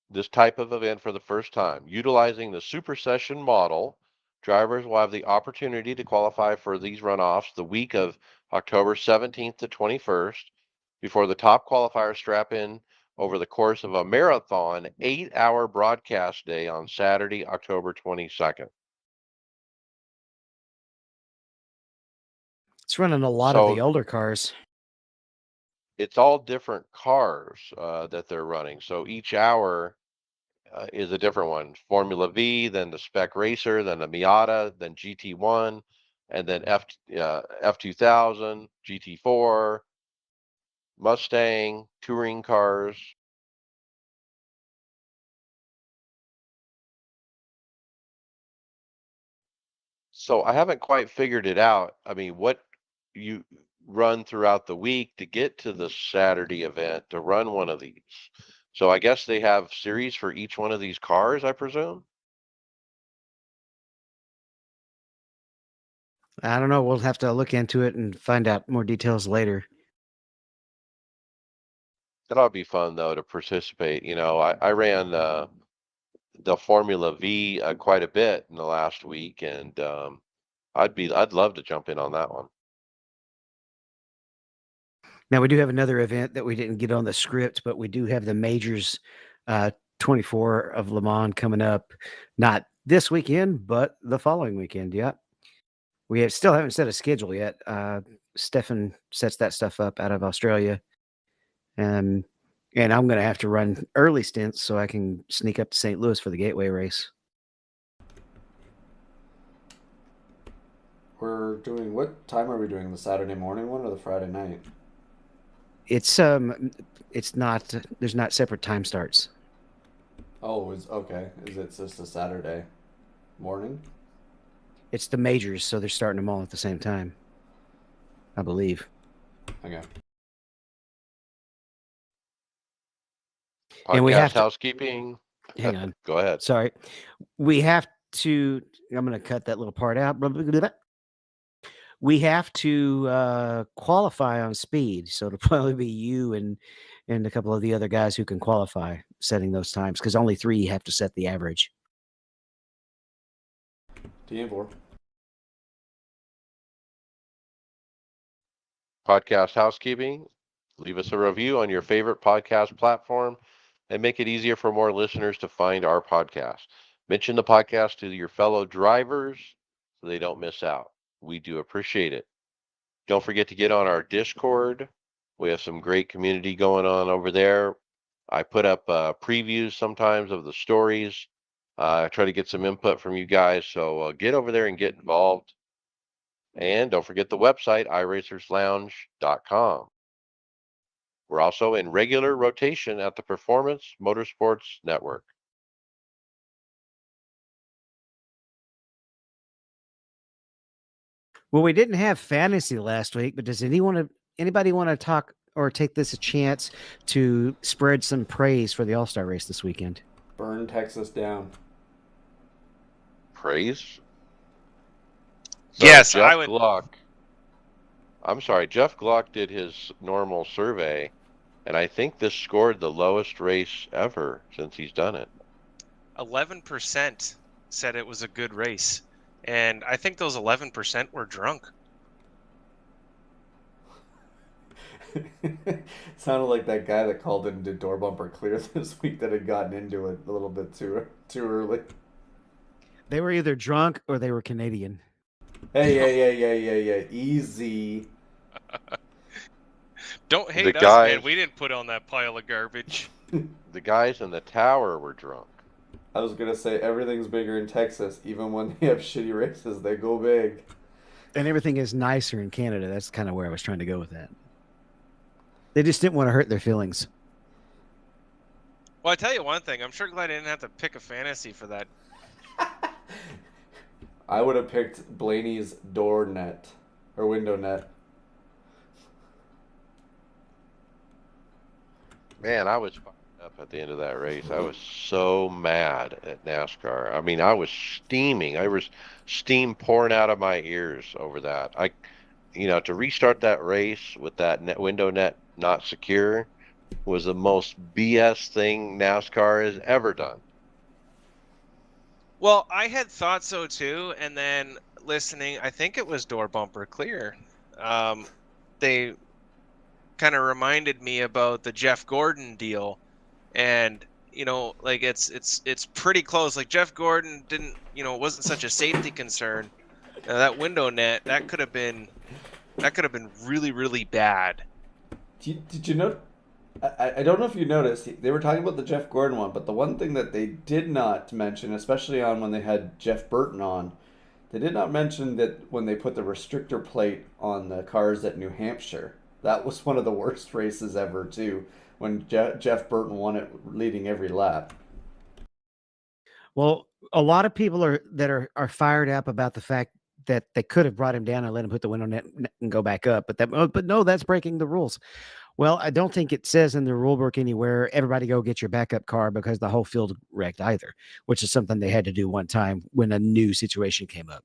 this type of event for the first time. Utilizing the Super Session model, drivers will have the opportunity to qualify for these runoffs the week of October 17th to 21st before the top qualifiers strap in over the course of a marathon 8-hour broadcast day on Saturday, October 22nd. It's running a lot of the So older cars. it's all different cars that they're running. So each hour is a different one. Formula V, then the Spec Racer, then the Miata, then GT1, and then F2000, GT4, Mustang, touring cars. So I haven't quite figured it out. I mean, what you run throughout the week to get to the Saturday event to run one of these. So I guess they have series for each one of these cars, I presume. I don't know. We'll have to look into it and find out more details later. That'll be fun though to participate. I ran the Formula V quite a bit in the last week, and I'd love to jump in on that one. Now we do have another event that we didn't get on the script, but we do have the majors 24 of Le Mans coming up, not this weekend, but the following weekend. Yeah. Still haven't set a schedule yet. Stefan sets that stuff up out of Australia. And I'm going to have to run early stints so I can sneak up to St. Louis for the Gateway race. We're doing, what time are we doing? The Saturday morning one or the Friday night? It's not, there's not separate time starts. Oh, okay. Is it just a Saturday morning? It's the majors, so they're starting them all at the same time, I believe. Okay. Podcast And we have to, housekeeping. hang on. Go ahead. Sorry. We have to, I'm going to cut that little part out. We have to qualify on speed. So it'll probably be you and a couple of the other guys who can qualify setting those times, because only 3 have to set the average. TM4. Podcast housekeeping. Leave us a review on your favorite podcast platform and make it easier for more listeners to find our podcast. Mention the podcast to your fellow drivers so they don't miss out. We do appreciate it. Don't forget to get on our Discord. We have some great community going on over there. I put up previews sometimes of the stories. I try to get some input from you guys. So get over there and get involved. And don't forget the website, iRacersLounge.com. We're also in regular rotation at the Performance Motorsports Network. Well, we didn't have fantasy last week, but does anybody want to talk or take this a chance to spread some praise for the All-Star race this weekend? Burn Texas down. Praise? So Yes, Jeff I would. Gluck. I'm sorry, Jeff Gluck did his normal survey, and I think this scored the lowest race ever since he's done it. 11% said it was a good race, and I think those 11% were drunk. Sounded like that guy that called in and did door bumper clear this week that had gotten into it a little bit too early. They were either drunk or they were Canadian. Hey, easy. Don't hate The us, guys- man. We didn't put on that pile of garbage. The guys in the tower were drunk. I was gonna say everything's bigger in Texas. Even when they have shitty races, they go big. And everything is nicer in Canada. That's kind of where I was trying to go with that. They just didn't want to hurt their feelings. Well, I tell you one thing. I'm sure glad I didn't have to pick a fantasy for that. I would have picked Blaney's door net or window net. Man, I was fired up at the end of that race. I was so mad at NASCAR. I mean, I was steaming. I was steam pouring out of my ears over that. To restart that race with that window net not secure was the most BS thing NASCAR has ever done. Well, I had thought so too, and then listening, I think it was door bumper clear. They kind of reminded me about the Jeff Gordon deal, and it's pretty close. Like Jeff Gordon didn't, wasn't such a safety concern. That window net that could have been really, really bad. Did you know? I don't know if you noticed, they were talking about the Jeff Gordon one, but the one thing that they did not mention, especially on when they had Jeff Burton on, they did not mention that when they put the restrictor plate on the cars at New Hampshire. That was one of the worst races ever, too, when Jeff Burton won it leading every lap. Well, a lot of people are fired up about the fact that they could have brought him down and let him put the window net and go back up. But no, that's breaking the rules. Well, I don't think it says in the rule book anywhere, everybody go get your backup car because the whole field wrecked either, which is something they had to do one time when a new situation came up.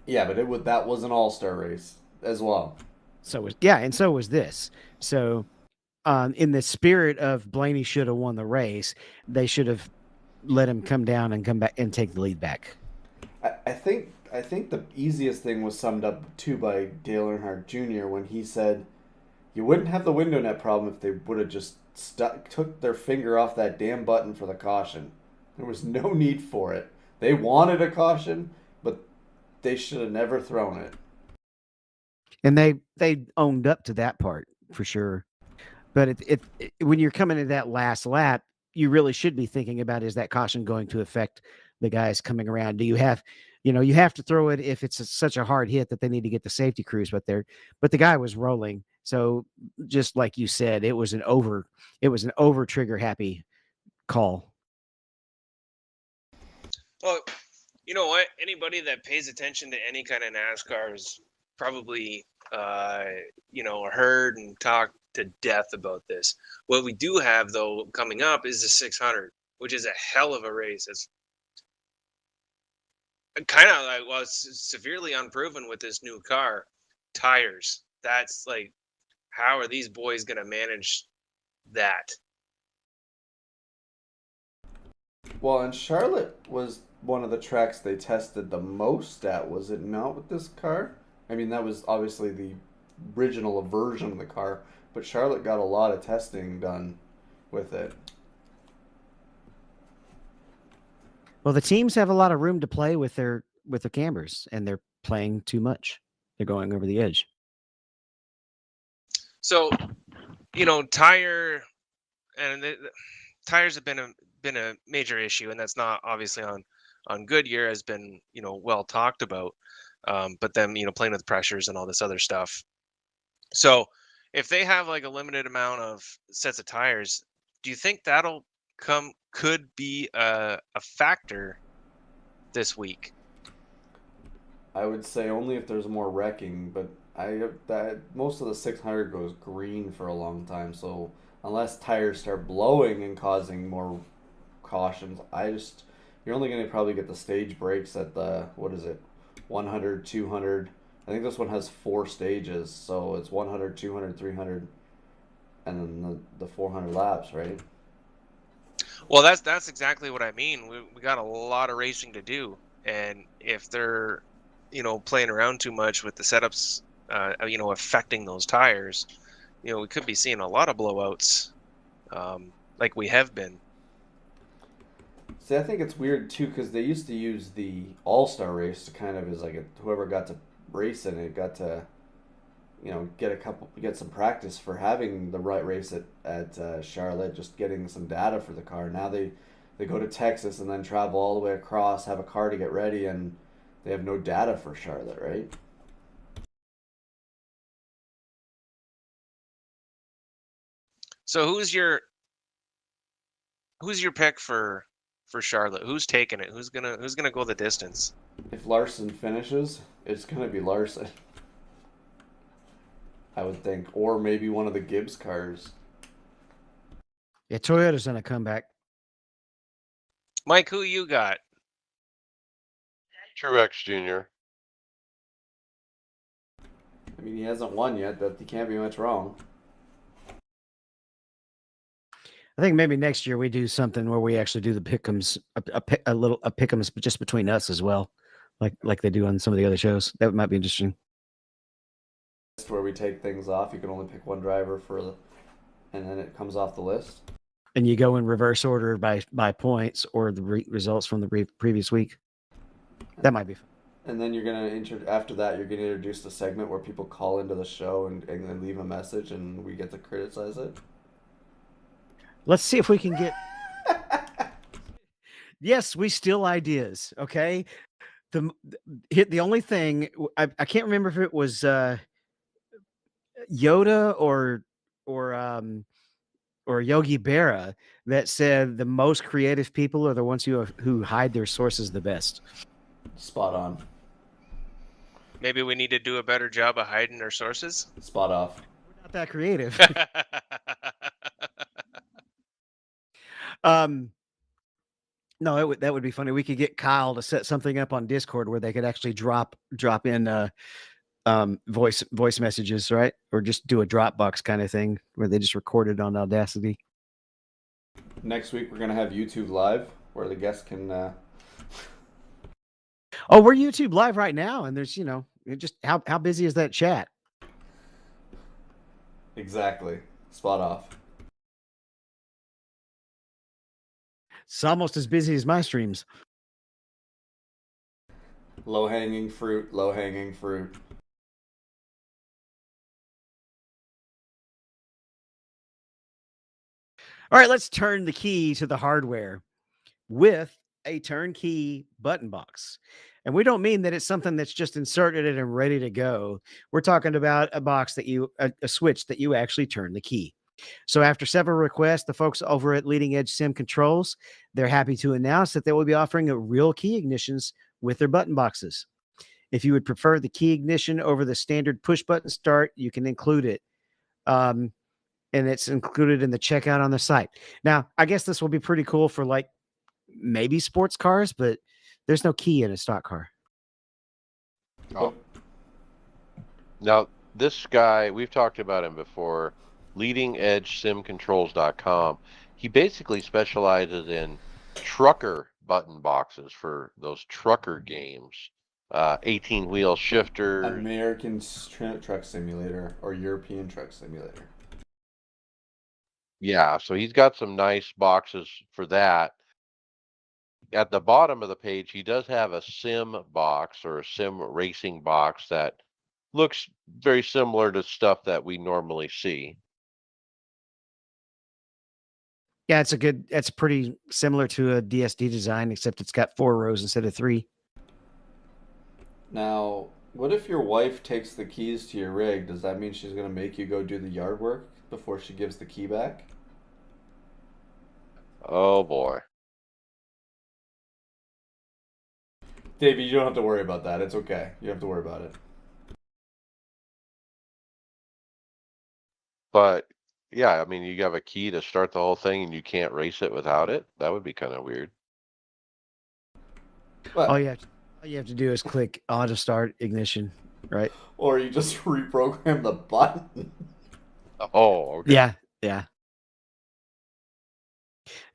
Yeah, but that was an all-star race as well. And so was this. So in the spirit of Blaney should have won the race, they should have let him come down and come back and take the lead back. I think the easiest thing was summed up too by Dale Earnhardt Jr. when he said, "You wouldn't have the window net problem if they would have just took their finger off that damn button for the caution. There was no need for it. They wanted a caution, but they should have never thrown it." And they owned up to that part for sure. But when you're coming to that last lap, you really should be thinking about, is that caution going to affect the guys coming around? Do you have, you have to throw it if it's such a hard hit that they need to get the safety crews, but the guy was rolling. So just like you said, it was an over trigger happy call. Well, you know what? Anybody that pays attention to any kind of NASCAR has probably, heard and talked to death about this. What we do have, though, coming up is the 600, which is a hell of a race. It's kind of like, well, it's severely unproven with this new car. Tires. That's like, how are these boys going to manage that? Well, and Charlotte was one of the tracks they tested the most at, was it not, with this car? I mean, that was obviously the original version of the car, but Charlotte got a lot of testing done with it. Well, the teams have a lot of room to play with their cambers, and they're playing too much. They're going over the edge. So, tires have been a major issue, and that's not obviously on Goodyear, has been well talked about. But then playing with pressures and all this other stuff. So if they have like a limited amount of sets of tires, do you think could be a factor this week? I would say only if there's more wrecking, but most of the 600 goes green for a long time, so unless tires start blowing and causing more cautions, you're only going to probably get the stage breaks at the, 100, 200. I think this one has 4 stages, so it's 100, 200, 300, and then the 400 laps, right? Well, that's exactly what I mean. We got a lot of racing to do, and if they're playing around too much with the setups, affecting those tires, we could be seeing a lot of blowouts, like we have been. See, I think it's weird too because they used to use the All-Star race to kind of as like whoever got to race in it got to, get some practice for having the right race at Charlotte, just getting some data for the car. Now they go to Texas and then travel all the way across, have a car to get ready, and they have no data for Charlotte, right? So who's your pick for Charlotte? Who's taking it? Who's gonna go the distance? If Larson finishes, it's gonna be Larson, I would think, or maybe one of the Gibbs cars. Yeah, Toyota's gonna come back. Mike, who you got? Truex Jr. I mean, he hasn't won yet. That he can't be much wrong. I think maybe next year we do something where we actually do the pick'ems, a pick'ems just between us as well, like they do on some of the other shows. That might be interesting. Where we take things off, you can only pick one driver and then it comes off the list. And you go in reverse order by points or the results from the previous week. That might be fun. And then you're gonna after that you're gonna introduce the segment where people call into the show and leave a message, and we get to criticize it. Let's see if we can get. Yes, we steal ideas. Okay. The only thing I can't remember if it was Yoda or Yogi Berra that said the most creative people are the ones who hide their sources the best. Spot on. Maybe we need to do a better job of hiding our sources. Spot off. We're not that creative. No, that would be funny. We could get Kyle to set something up on Discord where they could actually drop in voice messages, right? Or just do a Dropbox kind of thing where they just record it on Audacity. Next week we're gonna have YouTube Live where the guests can. Oh, we're YouTube Live right now, and there's just how busy is that chat? Exactly. Spot off. It's almost as busy as my streams. Low hanging fruit. Low hanging fruit. All right, let's turn the key to the hardware with a turnkey button box. And we don't mean that it's something that's just inserted in and ready to go. We're talking about a box that a switch that you actually turn the key. So after several requests, the folks over at Leading Edge Sim Controls, they're happy to announce that they will be offering a real key ignitions with their button boxes. If you would prefer the key ignition over the standard push button start, you can include it. And it's included in the checkout on the site. Now, I guess this will be pretty cool for like maybe sports cars, but there's no key in a stock car. Oh. Now, this guy, we've talked about him before, leadingedgesimcontrols.com. He basically specializes in trucker button boxes for those trucker games. 18-wheel shifter. American Truck Simulator or European Truck Simulator. Yeah, so he's got some nice boxes for that. At the bottom of the page, he does have a sim box or a sim racing box that looks very similar to stuff that we normally see. Yeah, it's pretty similar to a DSD design, except it's got 4 rows instead of 3. Now, what if your wife takes the keys to your rig? Does that mean she's going to make you go do the yard work before she gives the key back? Oh boy. Davey, you don't have to worry about that. It's okay. You have to worry about it. But yeah, I mean, you have a key to start the whole thing and you can't race it without it. That would be kind of weird. What? All you have to do is click auto start ignition, right? Or you just reprogram the button. Oh, okay. Yeah.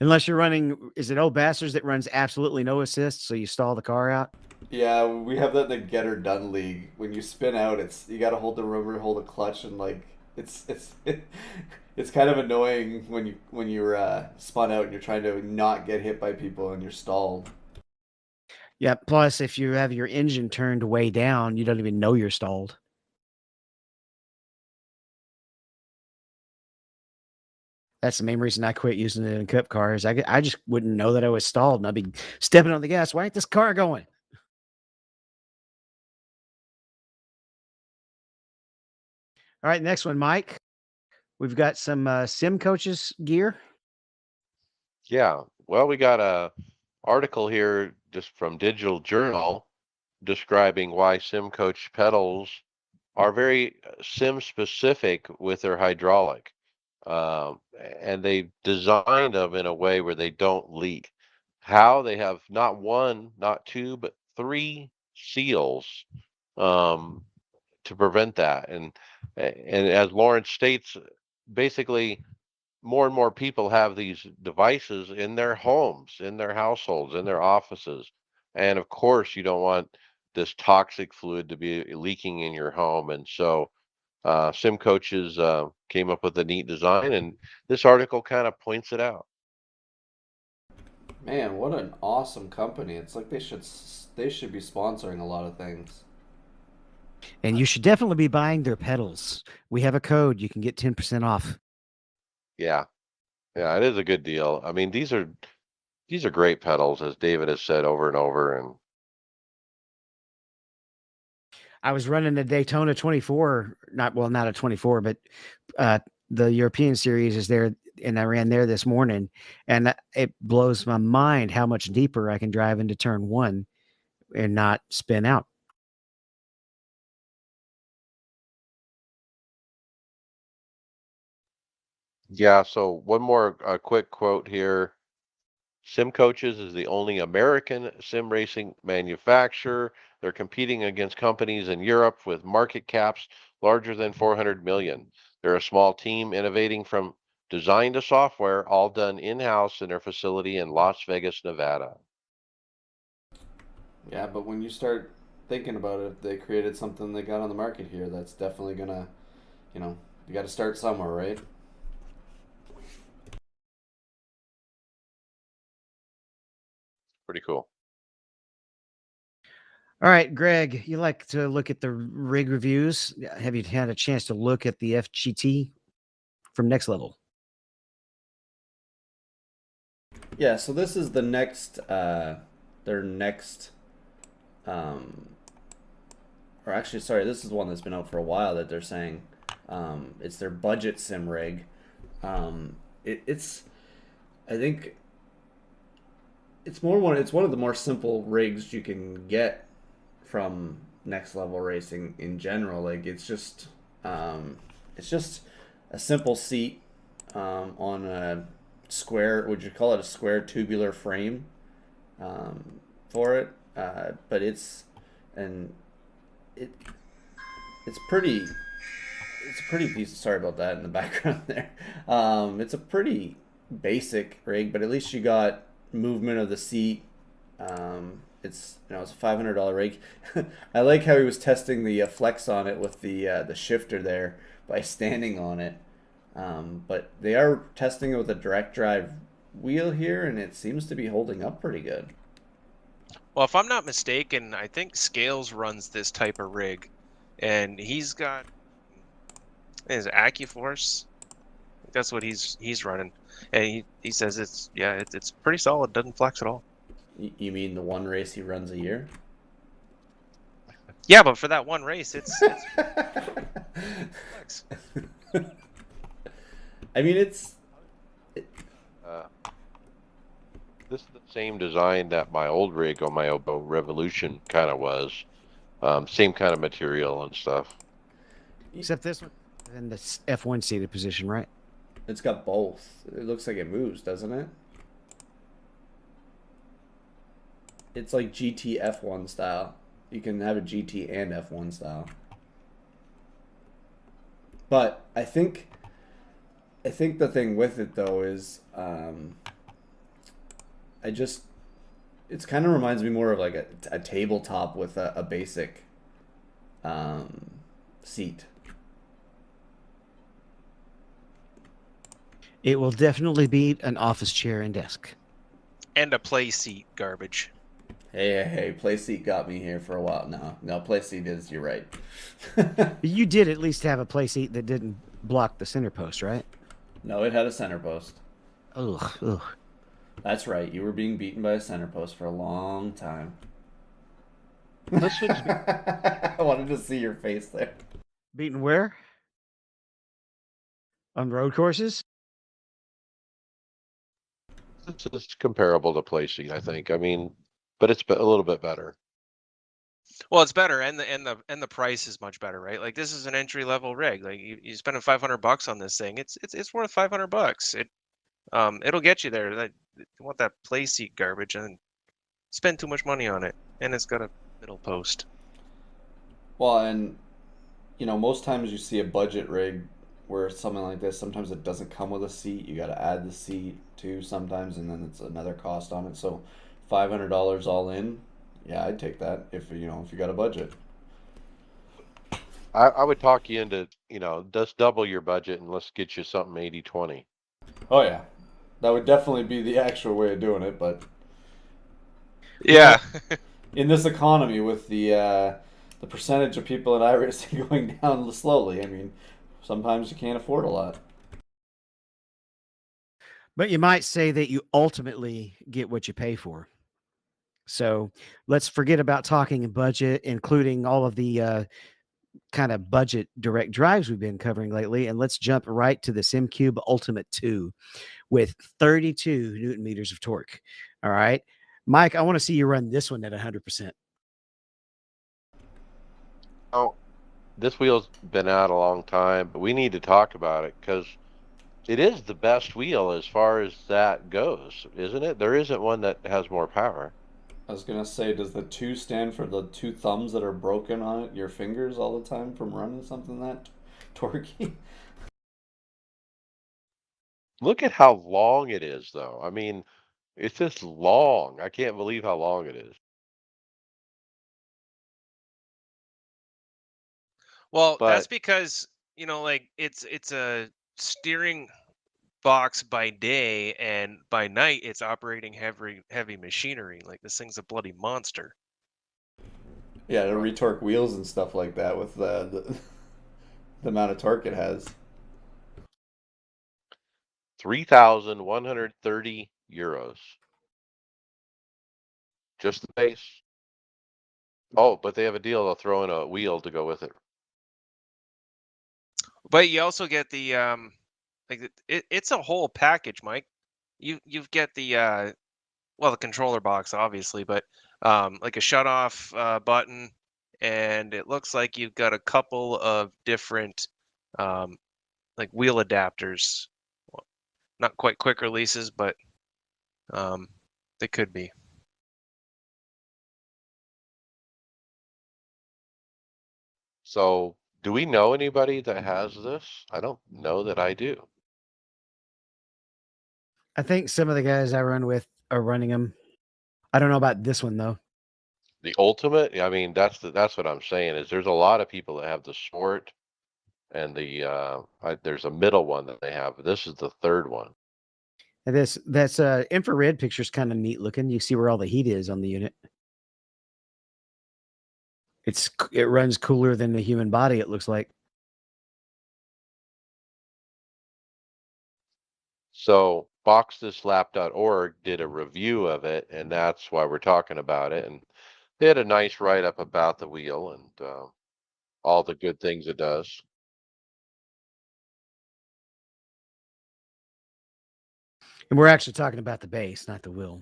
Unless you're running, is it Old Bastards that runs absolutely no assist, so you stall the car out? Yeah, we have that in the Get Her Done League. When you spin out, you got to hold the rubber, hold the clutch, and like it's kind of annoying when you're spun out and you're trying to not get hit by people and you're stalled. Yeah. Plus, if you have your engine turned way down, you don't even know you're stalled. That's the main reason I quit using it in cup cars. I just wouldn't know that I was stalled, and I'd be stepping on the gas. Why ain't this car going? All right, next one, Mike. We've got some sim coaches gear. Yeah. Well, we got a article here just from Digital Journal describing why sim coach pedals are very sim specific with their hydraulic. And they designed them in a way where they don't leak. How they have not one, not two, but 3 seals to prevent that. And as Lawrence states, basically more and more people have these devices in their homes, in their households, in their offices. And of course, you don't want this toxic fluid to be leaking in your home. And so sim coaches came up with a neat design, and this article kind of points it out. Man, what an awesome company! It's like they should be sponsoring a lot of things. And you should definitely be buying their pedals. We have a code. You can get 10% off. Yeah, it is a good deal. I mean, these are great pedals, as David has said over and over. And I was running a Daytona 24, not a 24, but the European series is there, and I ran there this morning, and it blows my mind how much deeper I can drive into turn 1 and not spin out. Yeah, so one more quick quote here. Sim Coaches is the only American sim racing manufacturer. They're competing against companies in Europe with market caps larger than 400 million. They're a small team innovating from design to software, all done in-house in their facility in Las Vegas, Nevada. Yeah, but when you start thinking about it, they created something they got on the market here. That's definitely gonna, you got to start somewhere, right? Pretty cool. All right, Greg, you like to look at the rig reviews. Have you had a chance to look at the FGT from Next Level? Yeah. So this is the next, their next, or actually, sorry, this is one that's been out for a while that they're saying, it's their budget sim rig. It's, I think, it's one of the more simple rigs you can get from Next Level Racing in general. Like it's just a simple seat on a square. Would you call it a square tubular frame for it? But and it it's pretty. It's a pretty piece. Sorry about that in the background there. It's a pretty basic rig, but at least you got movement of the seat. It's a $500 rig. I like how he was testing the flex on it with the shifter there by standing on it. But they are testing it with a direct drive wheel here, and it seems to be holding up pretty good. Well, if I'm not mistaken, I think Scales runs this type of rig, and he's got his AccuForce. That's what he's running, and he says it's pretty solid. Doesn't flex at all. You mean the one race he runs a year? Yeah, but for that one race, it's flex. I mean, Uh, this is the same design that my old rig on my Oboe Revolution kind of was. Same kind of material and stuff. Except this one in the F1 seated position, right? it's got both. It looks like it moves, doesn't it? It's like GT F1 style. You can have a GT and F1 style. But I think the thing with it though is I just it's kind of reminds me more of like a tabletop with a basic seat. It will definitely beat an office chair and desk. And a play seat garbage. Hey, Playseat got me here for a while. No, Playseat is, you're right. But you did at least have a play seat that didn't block the center post, right? No, it had a center post. Ugh. That's right. You were being beaten by a center post for a long time. This is I wanted to see your face there. Beaten where? On road courses? this is comparable to Placing, I think. I mean, but it's a little bit better. Well, it's better, and the price is much better, right? Like this is an entry level rig. Like you spending $500 on this thing, it's worth $500. It'll get you there. That you want that play seat garbage and spend too much money on it, and it's got a middle post. Well, and most times you see a budget rig where something like this, sometimes it doesn't come with a seat. You got to add the seat too sometimes, and then it's another cost on it. So, $500 all in, yeah, I'd take that if you got a budget. I would talk you into, just double your budget and let's get you something 80/20. Oh yeah, that would definitely be the actual way of doing it. But Yeah. in this economy, with the percentage of people in iRacing going down slowly, I mean, sometimes you can't afford a lot. But you might say that you ultimately get what you pay for. So let's forget about talking in budget, including all of the kind of budget direct drives we've been covering lately. And let's jump right to the SimCube Ultimate 2 with 32 Newton meters of torque. All right. Mike, I want to see you run this one at 100%. Oh, this wheel's been out a long time, but we need to talk about it because It is the best wheel as far as that goes, isn't it? There isn't one that has more power. I was gonna say, does the 2 stand for the 2 thumbs that are broken on it, your fingers all the time from running something that torquey? Look at how long it is, though. I mean, it's just long. I can't believe how long it is. Well, that's But because, like it's a steering box by day, and by night it's operating heavy machinery. Like, this thing's a bloody monster. Yeah, to retorque wheels and stuff like that with the amount of torque it has. 3,130 euros. Just the base. Oh, but they have a deal. They'll throw in a wheel to go with it. But you also get the like it's a whole package, Mike. You've get the well, the controller box obviously, but like a shut off button, and it looks like you've got a couple of different like wheel adapters. Well, not quite quick releases, but they could be. So, do we know anybody that has this? I don't know that I do. I think some of the guys I run with are running them. I don't know about this one though. The ultimate, I mean, that's what I'm saying is there's a lot of people that have the sport and there's a middle one that they have. This is the third one. And that's infrared picture's kind of neat looking. You see where all the heat is on the unit. It runs cooler than the human body, it looks like. So boxthislap.org did a review of it, and that's why we're talking about it. And they had a nice write-up about the wheel and all the good things it does. And we're actually talking about the base, not the wheel.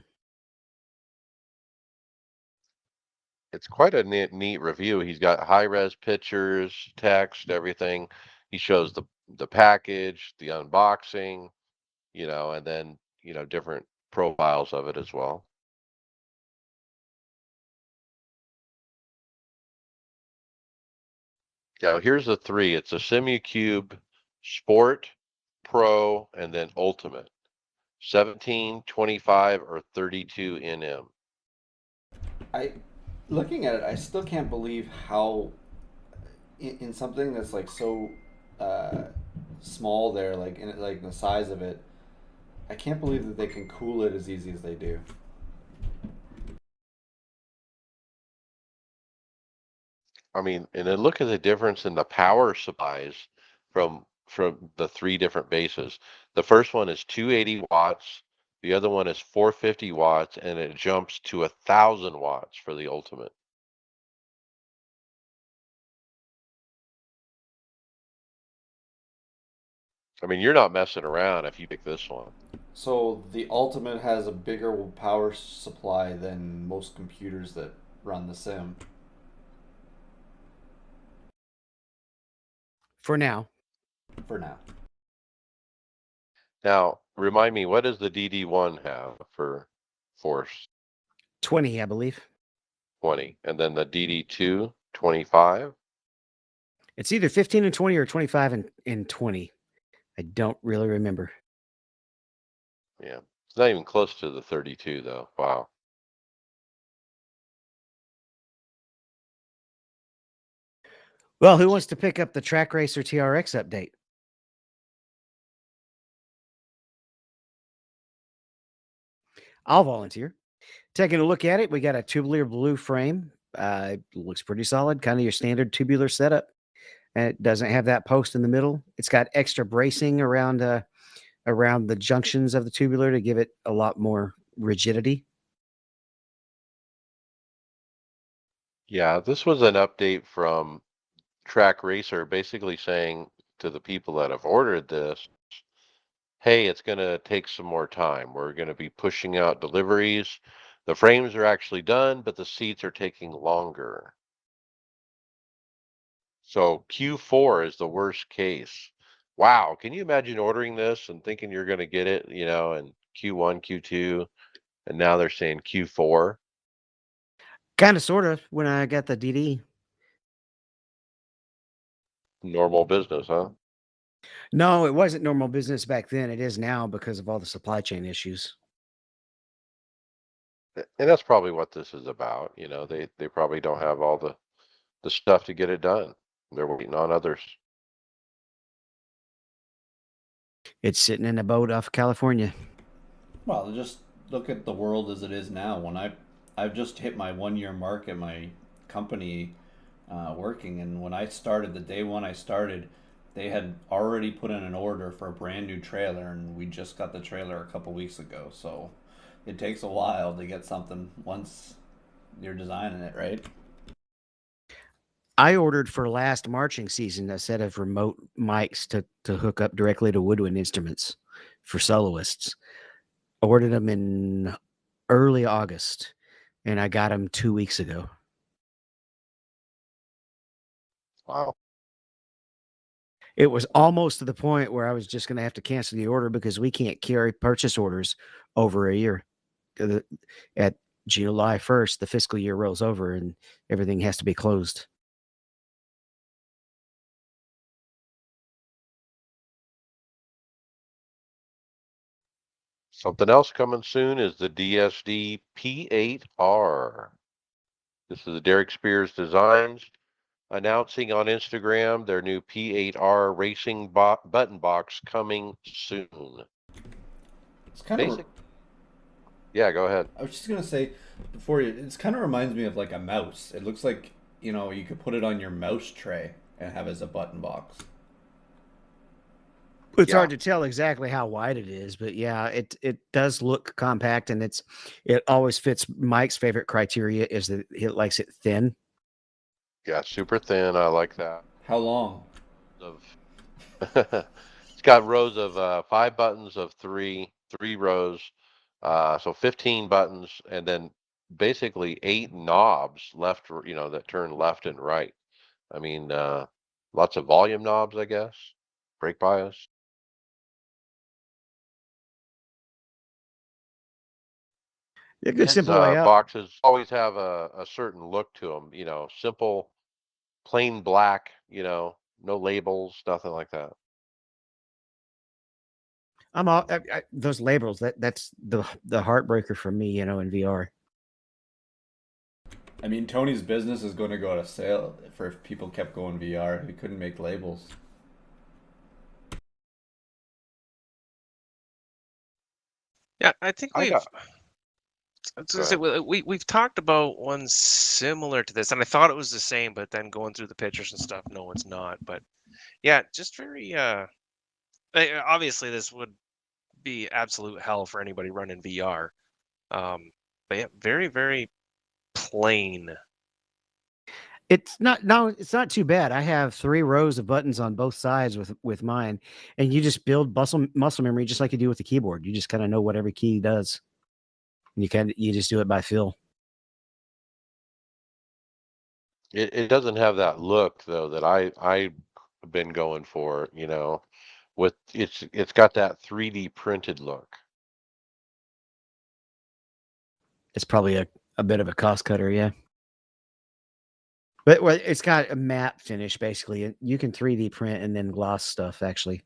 It's quite a neat review. He's got high-res pictures, text, everything. He shows the package, the unboxing, and then, different profiles of it as well. Yeah, here's the three. It's a SimuCube Sport, Pro, and then Ultimate. 17, 25, or 32 NM. I, looking at it, I still can't believe how in something that's like so uh, small there, like in like the size of it, I can't believe that they can cool it as easy as they do. I mean, and then look at the difference in the power supplies from the three different bases. The first one is 280 watts, the other one is 450 watts, and it jumps to 1,000 watts for the Ultimate. I mean, you're not messing around if you pick this one. So the Ultimate has a bigger power supply than most computers that run the sim. For now. For now. Now, remind me, what does the DD1 have for force? 20, I believe. 20. And then the DD2, 25? It's either 15 and 20 or 25 and 20. I don't really remember. Yeah. It's not even close to the 32, though. Wow. Well, who wants to pick up the Track Racer TRX update? I'll volunteer. Taking a look at it, we got a tubular blue frame. Looks pretty solid, kind of your standard tubular setup. It doesn't have that post in the middle. It's got extra bracing around the junctions of the tubular to give it a lot more rigidity. Yeah, this was an update from Track Racer basically saying to the people that have ordered this, hey, it's going to take some more time. We're going to be pushing out deliveries. The frames are actually done, but the seats are taking longer. So Q4 is the worst case. Wow, can you imagine ordering this and thinking you're going to get it, in Q1, Q2, and now they're saying Q4? Kind of, sort of. When I got the DD. Normal business, huh? No, it wasn't normal business back then. It is now because of all the supply chain issues. And that's probably what this is about. They probably don't have all the stuff to get it done. They're waiting on others. It's sitting in a boat off California. Well, just look at the world as it is now. I've just hit my 1 year mark at my company working, and when I started, the day one I started, they had already put in an order for a brand new trailer, and we just got the trailer a couple weeks ago. So it takes a while to get something once you're designing it, right? I ordered for last marching season a set of remote mics to hook up directly to woodwind instruments for soloists. I ordered them in early August, and I got them 2 weeks ago. Wow. It was almost to the point where I was just going to have to cancel the order because we can't carry purchase orders over a year. At July 1st, the fiscal year rolls over and everything has to be closed. Something else coming soon is the DSD P8R. This is Derek Spears Designs announcing on Instagram their new P8R racing button box coming soon. It's kind of. Basic. Yeah, go ahead. I was just gonna say before you, it kind of reminds me of like a mouse. It looks like you could put it on your mouse tray and have it as a button box. It's Yeah. hard to tell exactly how wide it is, but yeah, it does look compact, and it always fits Mike's favorite criteria is that he likes it thin. Yeah, super thin. I like that. How long? Of It's got rows of 5 buttons of three rows, so 15 buttons, and then basically 8 knobs left, that turn left and right. I mean, lots of volume knobs, I guess. Brake bias. A good His simple layout. boxes always have a certain look to them. Simple, plain black. No labels, nothing like that. I'm all those labels. That's the heartbreaker for me, in VR. I mean, Tony's business is going to go out of sale if people kept going VR. He couldn't make labels. Yeah, I think I got. I was Go gonna say, ahead. we've talked about one similar to this, and I thought it was the same, but then going through the pictures and stuff, no, it's not. But yeah, just very obviously this would be absolute hell for anybody running VR. But yeah, very, very plain. It's not no, it's not too bad. I have 3 rows of buttons on both sides with mine, and you just build muscle memory just like you do with the keyboard. You just kind of know what every key does. You just do it by feel. It doesn't have that look though that I've been going for. With it's got that 3D printed look. It's probably a bit of a cost cutter, yeah. But well, it's got a matte finish basically. And you can 3D print and then gloss stuff. Actually,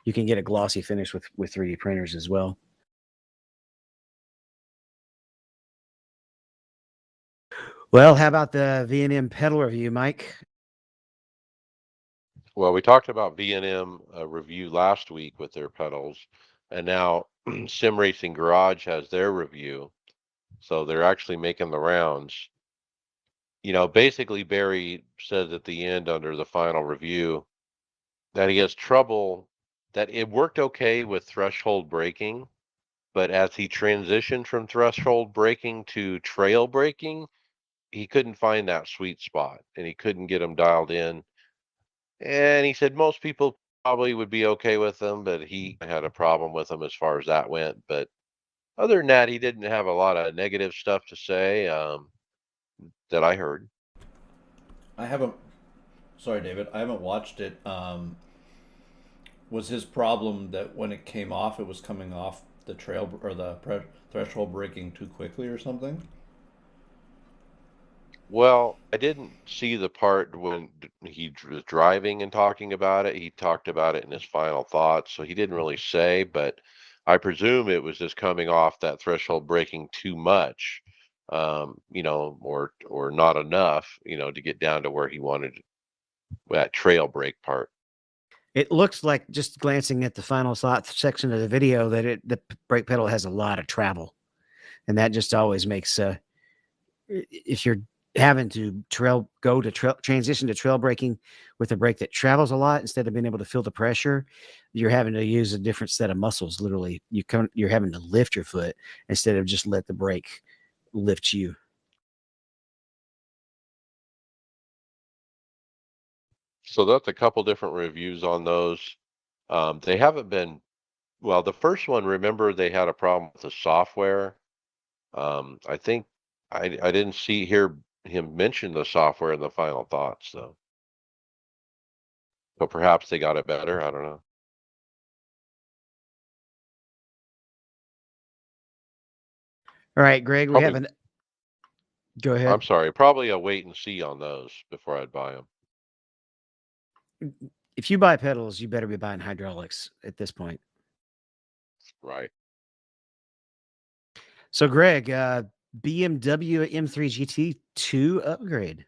you can get a glossy finish with 3D printers as well. Well, how about the V&M pedal review, Mike? Well, we talked about V&M review last week with their pedals, and now Sim Racing Garage has their review. So they're actually making the rounds. Basically Barry says at the end under the final review that he has trouble, that it worked okay with threshold braking, but as he transitioned from threshold braking to trail braking, he couldn't find that sweet spot and he couldn't get them dialed in. And he said most people probably would be okay with them, but he had a problem with them as far as that went. But other than that, he didn't have a lot of negative stuff to say, that I heard. I haven't. Sorry, David. I haven't watched it. Was his problem that when it came off, it was coming off the threshold braking too quickly or something? Well, I didn't see the part when he was driving and talking about it. He talked about it in his final thoughts, so he didn't really say, but I presume it was just coming off that threshold braking too much, or not enough, to get down to where he wanted that trail brake part. It looks like, just glancing at the final thought section of the video, that the brake pedal has a lot of travel, and that just always makes if you're having to transition to trail braking with a brake that travels a lot instead of being able to feel the pressure, you're having to use a different set of muscles. Literally, you're having to lift your foot instead of just let the brake lift you. So that's a couple different reviews on those. They haven't been, well, the first one, remember they had a problem with the software. I think I didn't hear him mention the software in the final thoughts though. So perhaps they got it better. I don't know. All right, Greg, we have Probably, go ahead. I'm sorry, probably a wait and see on those before I'd buy them. If you buy pedals, you better be buying hydraulics at this point. Right. So, Greg, BMW M3 GT 2 upgrade.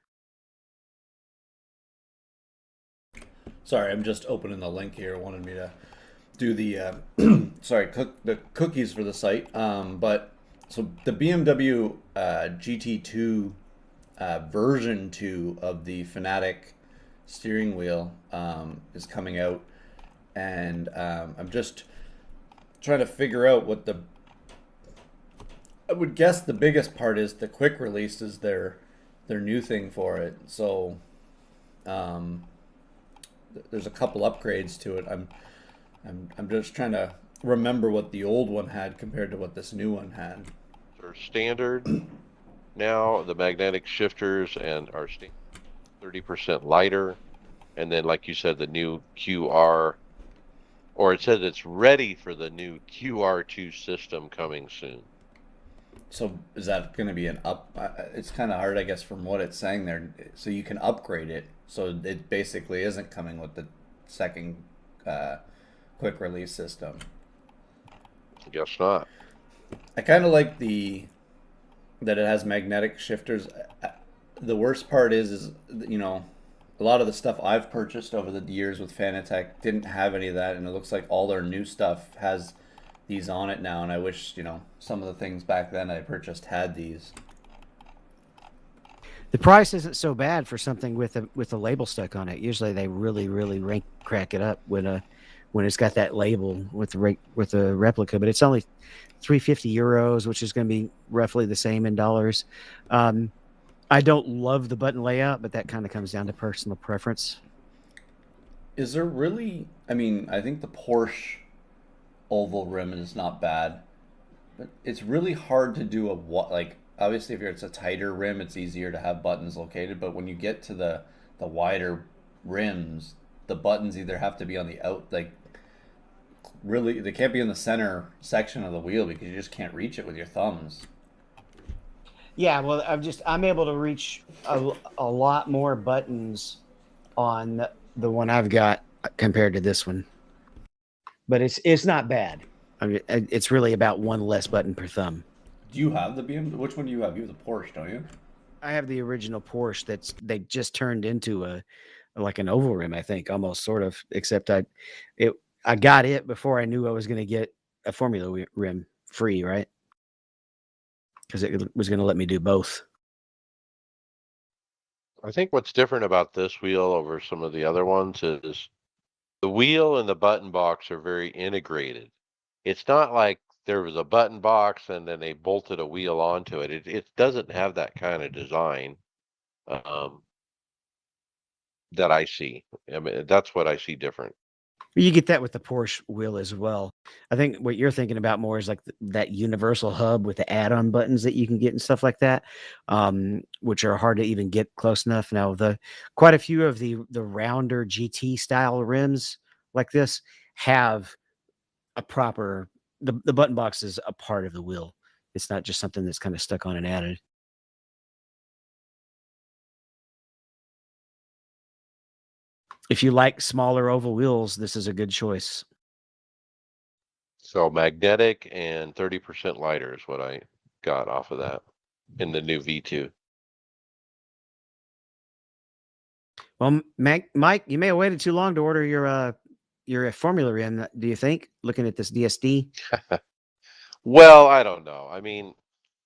Sorry, I'm just opening the link here. It wanted me to do the the cookies for the site. But so the BMW GT2 version 2 of the Fanatic steering wheel is coming out, and I'm just trying to figure out what I would guess the biggest part is the quick release is their new thing for it. So there's a couple upgrades to it. I'm just trying to remember what the old one had compared to what this new one had. They're standard now. The magnetic shifters and are 30% lighter, and then like you said, the new QR, or it says it's ready for the new QR2 system coming soon. So is that going to be an up? It's kind of hard, I guess, from what it's saying there. So you can upgrade it. So it basically isn't coming with the second quick release system. I guess not. I kind of like that it has magnetic shifters. The worst part is a lot of the stuff I've purchased over the years with Fanatec didn't have any of that, and it looks like all their new stuff has these on it now, and I wish, some of the things back then I purchased had these. The price isn't so bad for something with a label stuck on it. Usually they really crack it up when it's got that label with the replica, but it's only €350, which is going to be roughly the same in dollars. I don't love the button layout, but that kind of comes down to personal preference. Is there really? I mean, I think the Porsche oval rim is not bad, but it's really hard to do obviously if it's a tighter rim, it's easier to have buttons located, but when you get to the wider rims, the buttons either have to be on the really, they can't be in the center section of the wheel because you just can't reach it with your thumbs. Yeah, well, I'm able to reach a lot more buttons on the one I've got compared to this one, but it's not bad. I mean, it's really about one less button per thumb. Do you have the BMW? Which one do you have? You have the Porsche, don't you? I have the original Porsche they just turned into like an oval rim, I think, almost sort of, except I got it before I knew I was going to get a Formula rim free, right? Because it was going to let me do both. I think what's different about this wheel over some of the other ones is the wheel and the button box are very integrated. It's not like there was a button box and then they bolted a wheel onto it. It doesn't have that kind of design that I see. I mean, that's what I see different. You get that with the Porsche wheel as well. I think what you're thinking about more is like that universal hub with the add-on buttons that you can get and stuff like that, which are hard to even get close enough. Now, quite a few of the rounder GT style rims like this have a proper the button box is a part of the wheel. It's not just something that's kind of stuck on and added. If you like smaller oval wheels, this is a good choice. So magnetic and 30% lighter is what I got off of that in the new V2. Well, Mike, you may have waited too long to order your Formula rim. Do you think? Looking at this DSD. Well, I don't know. I mean,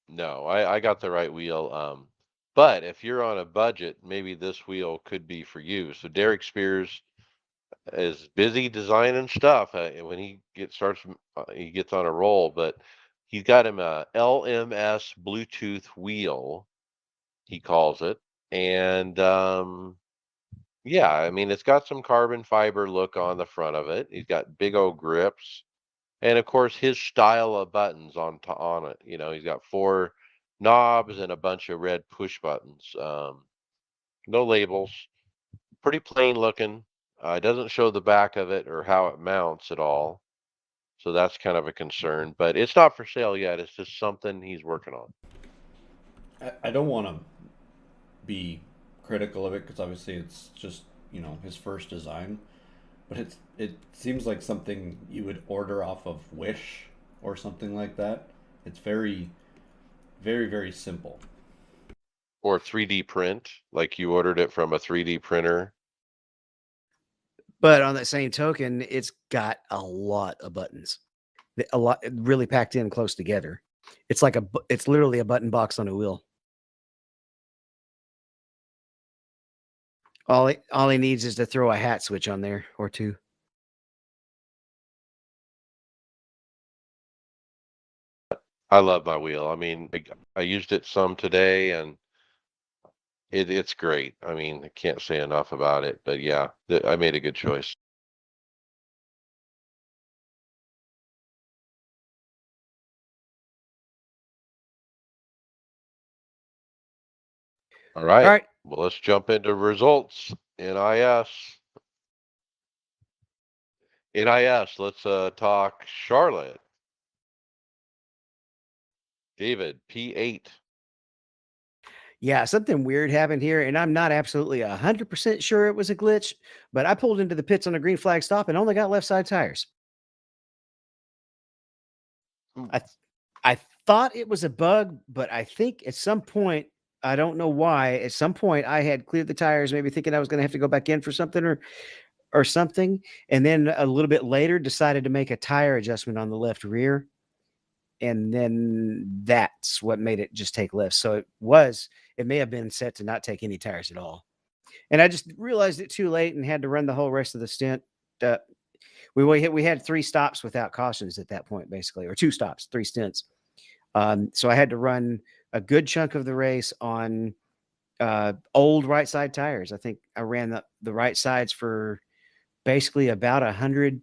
no, I got the right wheel. But if you're on a budget, maybe this wheel could be for you. So Derek Spears is busy designing stuff. When he gets on a roll. But he's got him a LMS Bluetooth wheel, he calls it, and yeah, I mean it's got some carbon fiber look on the front of it. He's got big old grips, and of course his style of buttons on it. You know, he's got 4 knobs and a bunch of red push buttons. No labels, pretty plain looking. It doesn't show the back of it or how it mounts at all. So that's kind of a concern, but it's not for sale yet. It's just something he's working on. I don't want to be critical of it because obviously it's just his first design, but it seems like something you would order off of Wish or something like that. It's very, very, very simple. Or 3D print, like you ordered it from a 3D printer. But on that same token, it's got a lot of buttons, a lot really packed in close together. It's literally a button box on a wheel. All he needs is to throw a hat switch on there or two. I love my wheel. I mean, I used it some today, and it's great. I mean, I can't say enough about it. But yeah, I made a good choice. All right. All right. Well, let's jump into results. NIS. Let's talk Charlotte. David, P8. Yeah, something weird happened here, and I'm not absolutely 100% sure it was a glitch, but I pulled into the pits on a green flag stop and only got left side tires. I thought it was a bug, but I think at some point, I don't know why, at some point I had cleared the tires, maybe thinking I was going to have to go back in for something or something, and then a little bit later decided to make a tire adjustment on the left rear, and then that's what made it just take lifts. So it may have been set to not take any tires at all, and I just realized it too late and had to run the whole rest of the stint. We had 3 stops without cautions at that point, basically, or 2 stops, 3 stints. So I had to run a good chunk of the race on old right side tires. I think I ran the right sides for basically about 100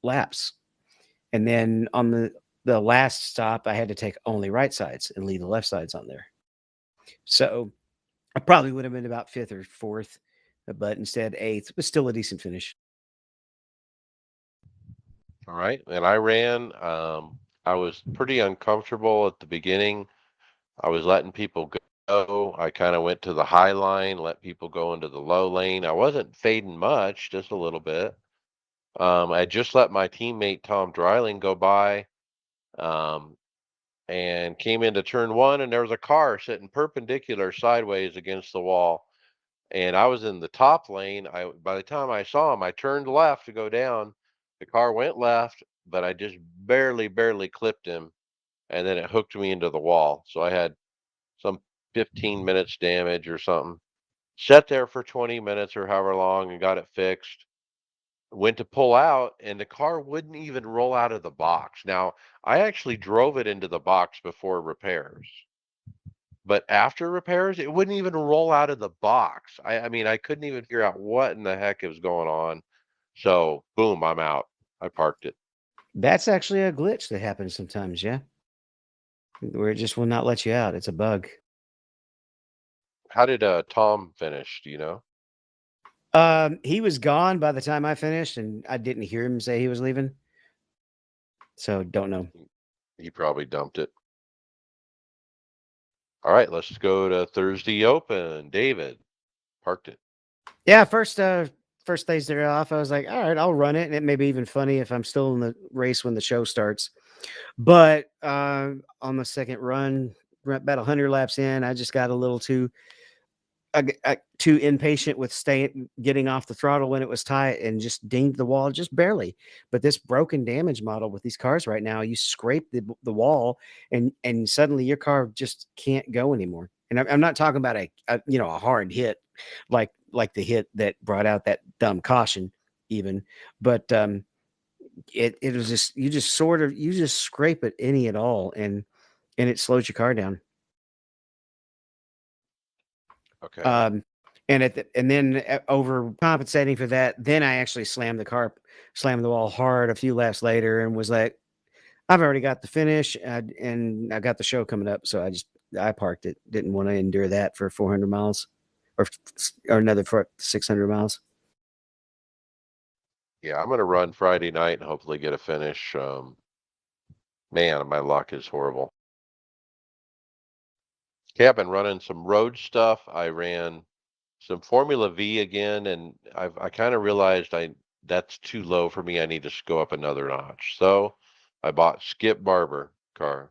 laps. And then on the last stop, I had to take only right sides and leave the left sides on there. So I probably would have been about 5th or 4th, but instead 8th, but still a decent finish. All right. And I ran. I was pretty uncomfortable at the beginning. I was letting people go. I kind of went to the high line, let people go into the low lane. I wasn't fading much, just a little bit. I just let my teammate Tom Dreiling go by, and came into turn 1, and there was a car sitting perpendicular sideways against the wall. And I was in the top lane. By the time I saw him, I turned left to go down. The car went left, but I just barely clipped him, and then it hooked me into the wall. So I had some 15 minutes damage or something. Sat there for 20 minutes or however long and got it fixed. Went to pull out, and the car wouldn't even roll out of the box. Now, I actually drove it into the box before repairs. But after repairs, it wouldn't even roll out of the box. I mean, I couldn't even figure out what in the heck was going on. So, boom, I'm out. I parked it. That's actually a glitch that happens sometimes, yeah. Where it just will not let you out. It's a bug. How did Tom finish? Do you know? He was gone by the time I finished, and I didn't hear him say he was leaving. So don't know. He probably dumped it. All right, let's go to Thursday Open. David parked it. Yeah, first days they're off, I was like, all right, I'll run it, and it may be even funny if I'm still in the race when the show starts. But on the second run, about 100 laps in, I just got a little too too impatient with getting off the throttle when it was tight, and just dinged the wall just barely. But this broken damage model with these cars right now, you scrape the wall, and suddenly your car just can't go anymore. And I'm not talking about a hard hit like the hit that brought out that dumb caution even, but it was just you just scrape it any at all, and it slows your car down. Okay. And then overcompensating for that, then I actually slammed the wall hard a few laps later, and was like, I've already got the finish, and I got the show coming up, so I parked it. Didn't want to endure that for 400 miles, or another for 600 miles. Yeah, I'm gonna run Friday night and hopefully get a finish. Man, my luck is horrible. Okay, I've been running some road stuff. I ran some Formula V again, and I kind of realized that's too low for me. I need to go up another notch. So I bought Skip Barber car.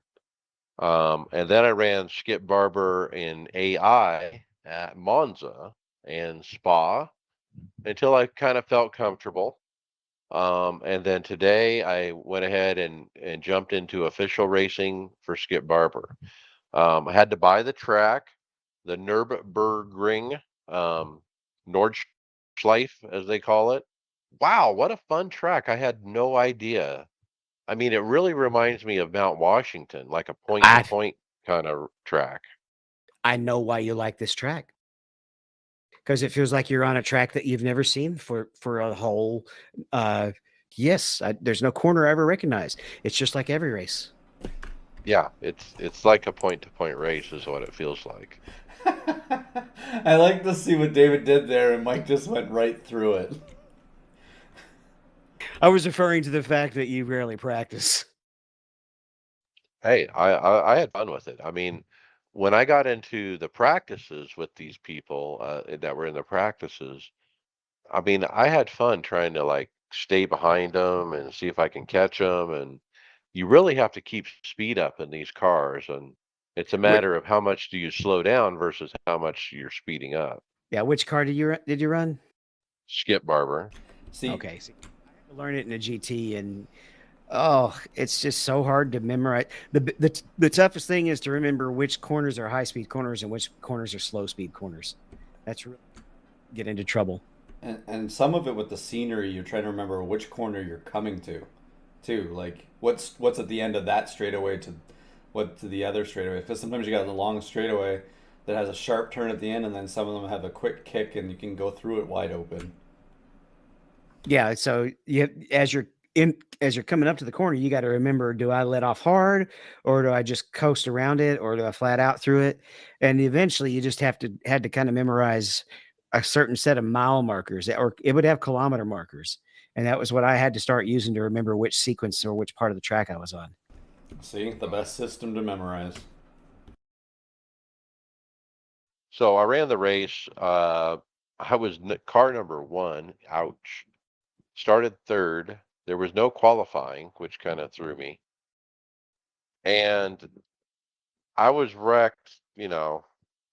And then I ran Skip Barber in AI at Monza and Spa until I kind of felt comfortable. And then today I went ahead and jumped into official racing for Skip Barber. I had to buy the track, the Nürburgring, um, Nordschleife, as they call it. Wow, what a fun track. I had no idea. I mean, it really reminds me of Mount Washington, like a point to point kind of track. I know why you like this track, because it feels like you're on a track that you've never seen for a whole. Yes, there's no corner I ever recognized. It's just like every race. Yeah, it's like a point to point race is what it feels like. I like to see what David did there, and Mike just went right through it. I was referring to the fact that you rarely practice. Hey, I had fun with it. I mean, when I got into the practices with these people that were in the practices, I mean, I had fun trying to like stay behind them and see if I can catch them. And you really have to keep speed up in these cars, and it's a matter of how much do you slow down versus how much you're speeding up. Yeah, which car did you run? Skip Barber. See, Okay, I had to learn it in a GT, and oh, it's just so hard to memorize. The toughest thing is to remember which corners are high speed corners and which corners are slow speed corners. That's really get into trouble. and some of it with the scenery, you're trying to remember which corner you're coming to, too. Like what's at the end of that straightaway to the other straightaway. Because sometimes you got a long straightaway that has a sharp turn at the end, and then some of them have a quick kick, and you can go through it wide open. Yeah, so as you're coming up to the corner, you got to remember: do I let off hard, or do I just coast around it, or do I flat out through it? And eventually, you just had to kind of memorize a certain set of mile markers, or it would have kilometer markers, and that was what I had to start using to remember which sequence or which part of the track I was on. See, the best system to memorize. So I ran the race. I was car number one. Ouch. Started third. There was no qualifying, which kind of threw me. And I was wrecked,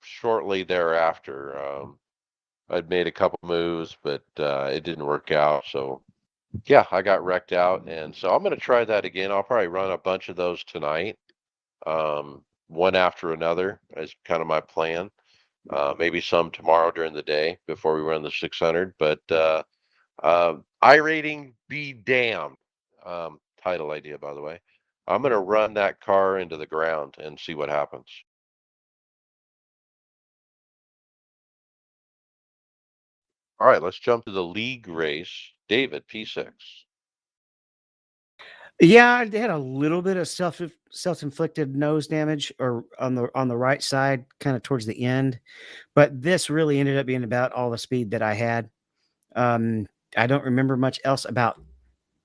shortly thereafter. I'd made a couple moves, but it didn't work out. So, yeah, I got wrecked out. And so I'm going to try that again. I'll probably run a bunch of those tonight, one after another, is kind of my plan. Maybe some tomorrow during the day before we run the 600. But iRating be damned. Title idea, by the way. I'm going to run that car into the ground and see what happens. All right, let's jump to the league race. David, P6. Yeah, I had a little bit of self-inflicted nose damage, or on the right side, kind of towards the end. But this really ended up being about all the speed that I had. I don't remember much else about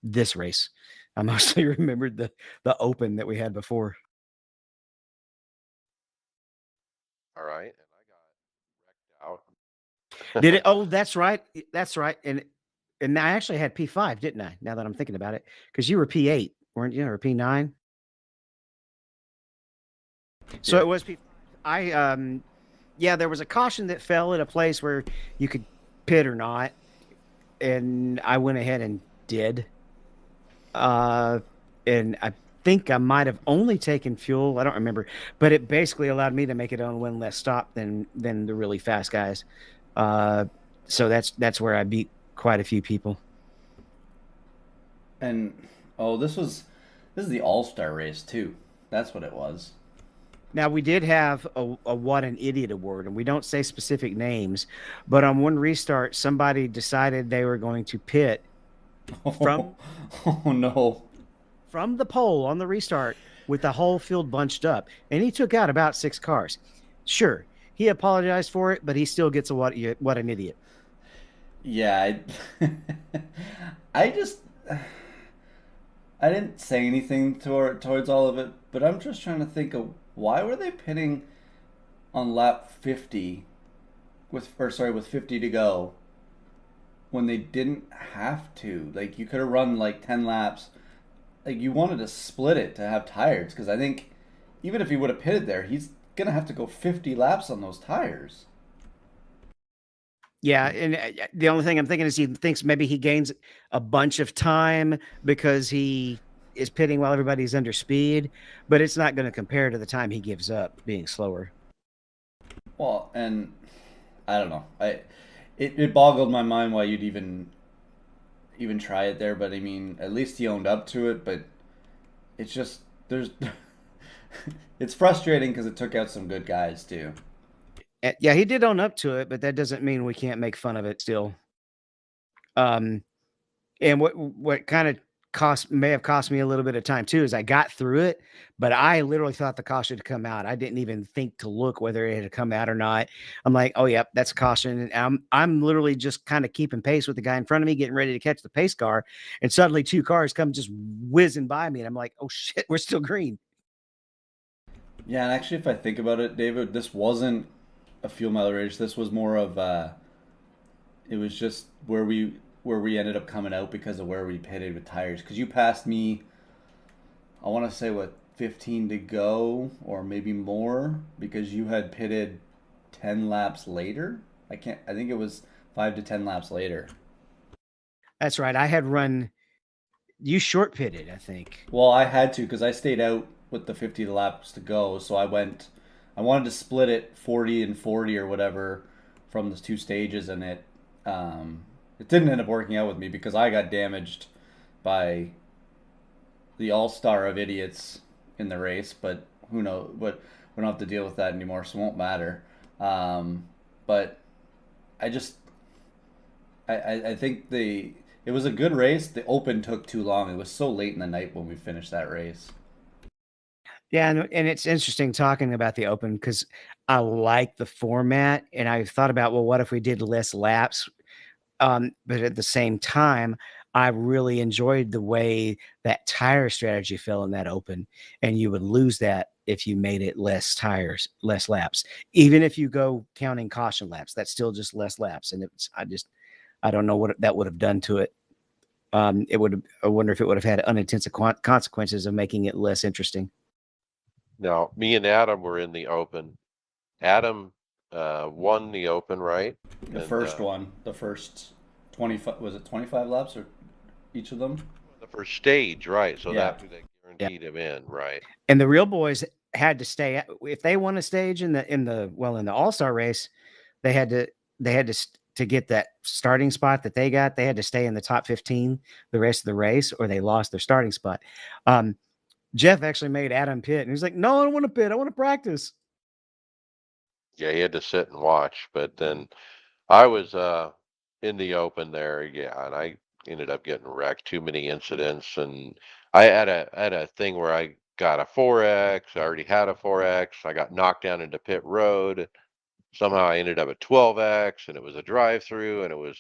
this race. I mostly remembered the open that we had before. All right. And I got wrecked out. Did it? Oh, that's right. That's right. And I actually had P5, didn't I? Now that I'm thinking about it, because you were P8, weren't you, or P9? So Yeah. it was P. Yeah, there was a caution that fell at a place where you could pit or not, and I went ahead and did. Uh, and I think I might have only taken fuel. I don't remember, but it basically allowed me to make it on one less stop than the really fast guys. Uh, so that's where I beat quite a few people. And this is the All-Star race too. That's what it was. Now we did have a what an idiot award, and we don't say specific names, but on one restart, somebody decided they were going to pit from Oh no. from the pole on the restart with the whole field bunched up, and he took out about 6 cars. Sure, he apologized for it, but he still gets a what an idiot. Yeah, I just I didn't say anything towards all of it, but I'm just trying to think of why were they pitting on lap 50 with 50 to go when they didn't have to. Like you could have run like 10 laps. Like you wanted to split it to have tires because I think even if he would have pitted there, he's going to have to go 50 laps on those tires. Yeah, and the only thing I'm thinking is he thinks maybe he gains a bunch of time because he is pitting while everybody's under speed, but it's not going to compare to the time he gives up being slower. Well, and I don't know. It boggled my mind why you'd even try it there, but I mean, at least he owned up to it, but it's just there's it's frustrating because it took out some good guys too. Yeah, he did own up to it, but that doesn't mean we can't make fun of it still. And what kind of may have cost me a little bit of time too is I got through it, but I literally thought the caution had come out. I didn't even think to look whether it had come out or not. I'm like, oh yep, that's caution. And I'm literally just kind of keeping pace with the guy in front of me, getting ready to catch the pace car, and suddenly 2 cars come just whizzing by me, and I'm like, oh shit, we're still green. Yeah, and actually, if I think about it, David, this wasn't a fuel mile race. This was more of it was just where we ended up coming out because of where we pitted with tires. Because you passed me, I want to say what 15 to go or maybe more because you had pitted 10 laps later. I can't. I think it was 5 to 10 laps later. That's right. I had run. You short pitted, I think. Well, I had to because I stayed out with the 50 laps to go. So I went. I wanted to split it 40 and 40 or whatever from the 2 stages, and it didn't end up working out with me because I got damaged by the all-star of idiots in the race. But who knows? But we don't have to deal with that anymore, so it won't matter. But I just I think it was a good race. The open took too long. It was so late in the night when we finished that race. Yeah, and it's interesting talking about the open because I like the format, and I thought about, well, what if we did less laps? But at the same time, I really enjoyed the way that tire strategy fell in that open, and you would lose that if you made it less tires, less laps. Even if you go counting caution laps, that's still just less laps, and I don't know what that would have done to it. I wonder if it would have had unintended consequences of making it less interesting. Now, me and Adam were in the open. Adam won the open, right? The first one, the first 25, was it 25 laps or each of them? The first stage, right? So Yeah. that guaranteed him in, right? And the real boys had to stay if they won a stage in the all-star race, they had to get that starting spot that they got, they had to stay in the top 15 the rest of the race, or they lost their starting spot. Jeff actually made Adam pit, and he's like, no, I don't want to pit, I want to practice. Yeah, he had to sit and watch, but then I was in the open there, yeah, and I ended up getting wrecked. Too many incidents, and I had a thing where I got a 4X. I already had a 4X. I got knocked down into pit road. Somehow I ended up at 12X, and it was a drive-through, and it was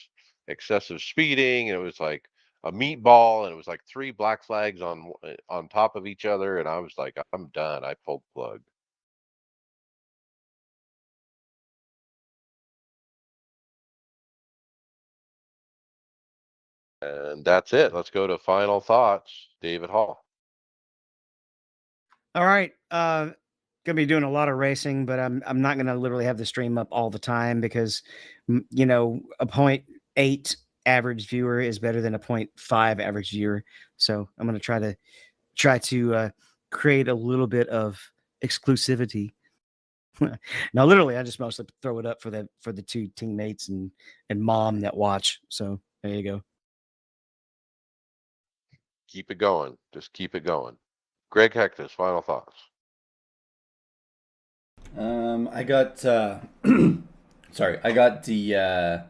excessive speeding, and it was like a meatball, and it was like 3 black flags on top of each other, and I was like, I'm done. I pulled the plug. And that's it. Let's go to final thoughts. David Hall. All right. Gonna be doing a lot of racing, but I'm not gonna literally have the stream up all the time because you know, a 0.8 average viewer is better than a 0.5 average viewer. So I'm gonna try to create a little bit of exclusivity. Now, literally, I just mostly throw it up for the two teammates and mom that watch. So there you go. Keep it going. Just keep it going. Greg Hectus, final thoughts. I got sorry, I got the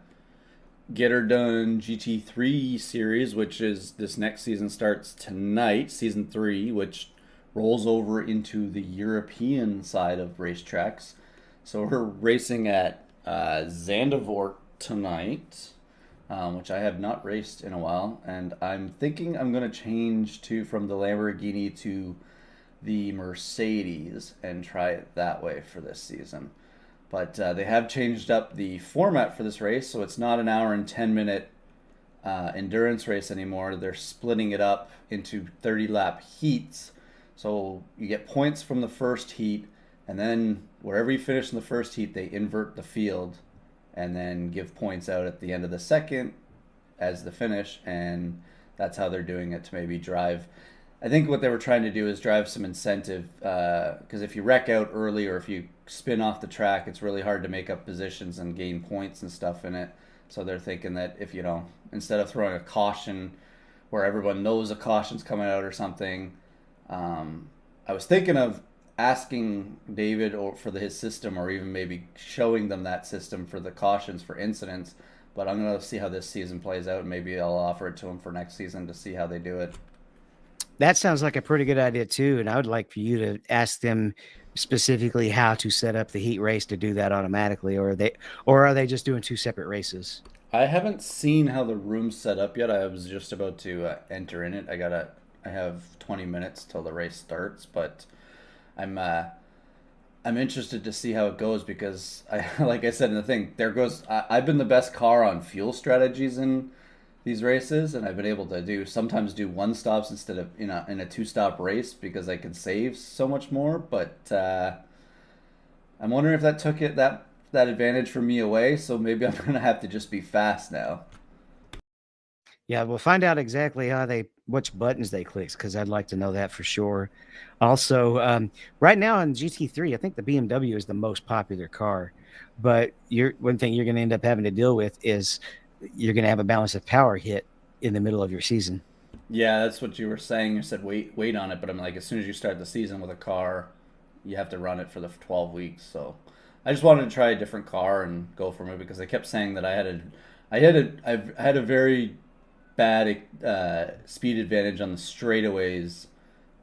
Get Her Done GT3 series, which is this next season starts tonight, season 3, which rolls over into the European side of racetracks. So we're racing at Zandvoort tonight, which I have not raced in a while, and I'm thinking I'm going to change from the Lamborghini to the Mercedes and try it that way for this season. But they have changed up the format for this race, so it's not an hour and 10-minute endurance race anymore. They're splitting it up into 30-lap heats. So you get points from the first heat, and then wherever you finish in the first heat, they invert the field and then give points out at the end of the second as the finish, and that's how they're doing it to maybe drive. I think what they were trying to do is drive some incentive, because if you wreck out early or if you spin off the track, it's really hard to make up positions and gain points and stuff in it. So they're thinking that if, instead of throwing a caution where everyone knows a caution's coming out or something, I was thinking of asking David for his system, or even maybe showing them that system for the cautions for incidents. But I'm going to see how this season plays out. Maybe I'll offer it to them for next season to see how they do it. That sounds like a pretty good idea too, and I would like for you to ask them specifically how to set up the heat race to do that automatically, or are they just doing 2 separate races? I haven't seen how the room's set up yet. I was just about to enter in it. I have 20 minutes till the race starts, but I'm interested to see how it goes because like I said in the thing, I've been the best car on fuel strategies in these races, and I've been able to sometimes do 1 stops instead of in a 2-stop race because I can save so much more. But I'm wondering if that took that advantage from me away. So maybe I'm gonna have to just be fast now. Yeah, we'll find out exactly which buttons they click, because I'd like to know that for sure. Also, right now in GT3, I think the BMW is the most popular car, but one thing you're going to end up having to deal with is you're going to have a balance of power hit in the middle of your season. Yeah, that's what you were saying. You said wait on it, but I'm like, as soon as you start the season with a car, you have to run it for the 12 weeks. So I just wanted to try a different car and go from it because they kept saying that I had a very bad speed advantage on the straightaways,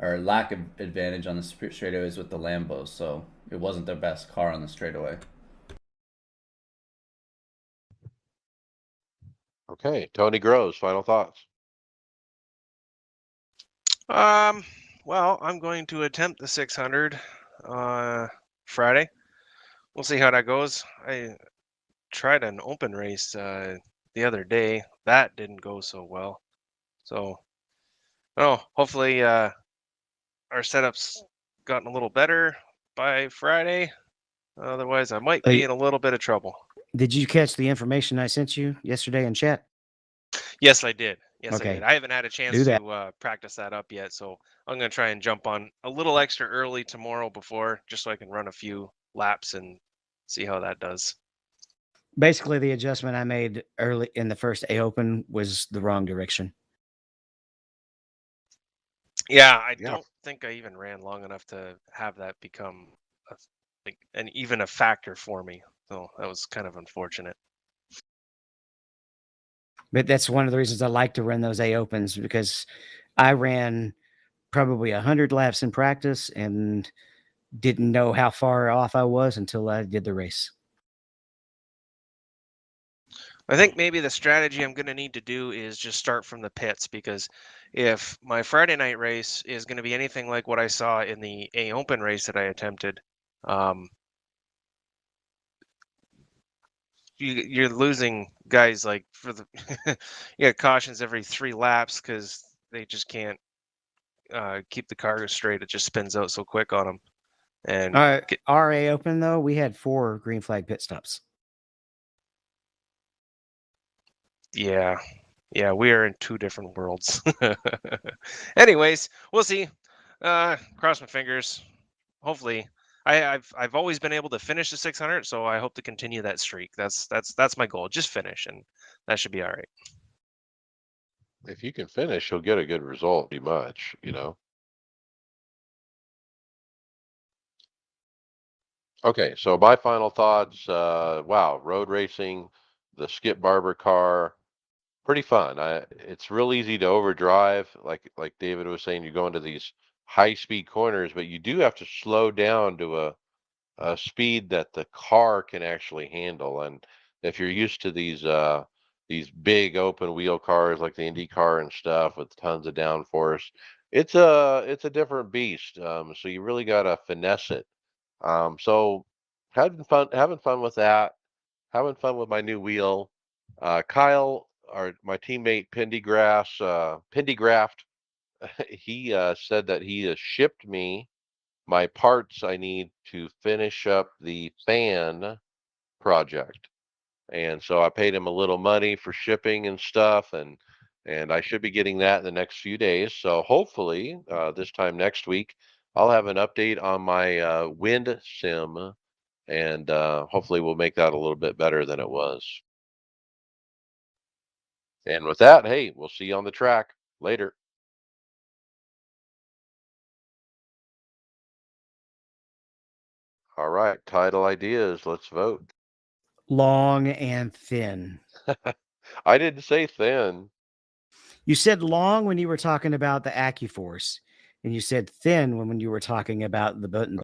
or lack of advantage on the straightaways with the Lambos, so it wasn't their best car on the straightaway. Okay, Tony Groves, final thoughts. Well, I'm going to attempt the 600 Friday. We'll see how that goes. I tried an open race the other day. That didn't go so well. So, hopefully our setup's gotten a little better by Friday. Otherwise, I might be in a little bit of trouble. Did you catch the information I sent you yesterday in chat? Yes, I did. Yes, Okay. I did. I haven't had a chance to practice that up yet, so I'm going to try and jump on a little extra early tomorrow before, just so I can run a few laps and see how that does. Basically, the adjustment I made early in the first A Open was the wrong direction. Yeah, I don't think I even ran long enough to have that become even a factor for me. So that was kind of unfortunate. But that's one of the reasons I like to run those A Opens, because I ran probably 100 laps in practice and didn't know how far off I was until I did the race. I think maybe the strategy I'm going to need to do is just start from the pits, because if my Friday night race is going to be anything like what I saw in the A Open race that I attempted, you're losing guys like for the you got cautions every 3 laps because they just can't keep the car straight. It just spins out so quick on them. And RA Open, though, we had 4 green flag pit stops. yeah, we are in 2 different worlds. Anyways, we'll see. Cross my fingers. Hopefully, I've always been able to finish the 600, so I hope to continue that streak. That's my goal. Just finish, and that should be all right. If you can finish, you'll get a good result. Pretty much, you know. Okay, so my final thoughts. Wow, road racing, the Skip Barber car, pretty fun. It's real easy to overdrive, like David was saying. You go into these high speed corners, but you do have to slow down to a speed that the car can actually handle. And if you're used to these big open wheel cars like the Indy car and stuff with tons of downforce, it's a different beast. So you really gotta finesse it. So having fun with that, having fun with my new wheel. Kyle, my teammate Pendygraft, he said that he has shipped me my parts I need to finish up the fan project. And so I paid him a little money for shipping and stuff, and I should be getting that in the next few days. So hopefully, this time next week, I'll have an update on my wind sim, and hopefully we'll make that a little bit better than it was. And with that, hey, we'll see you on the track later. All right, title ideas. Let's vote. Long and thin. I didn't say thin. You said long when you were talking about the AccuForce, and you said thin when you were talking about the button.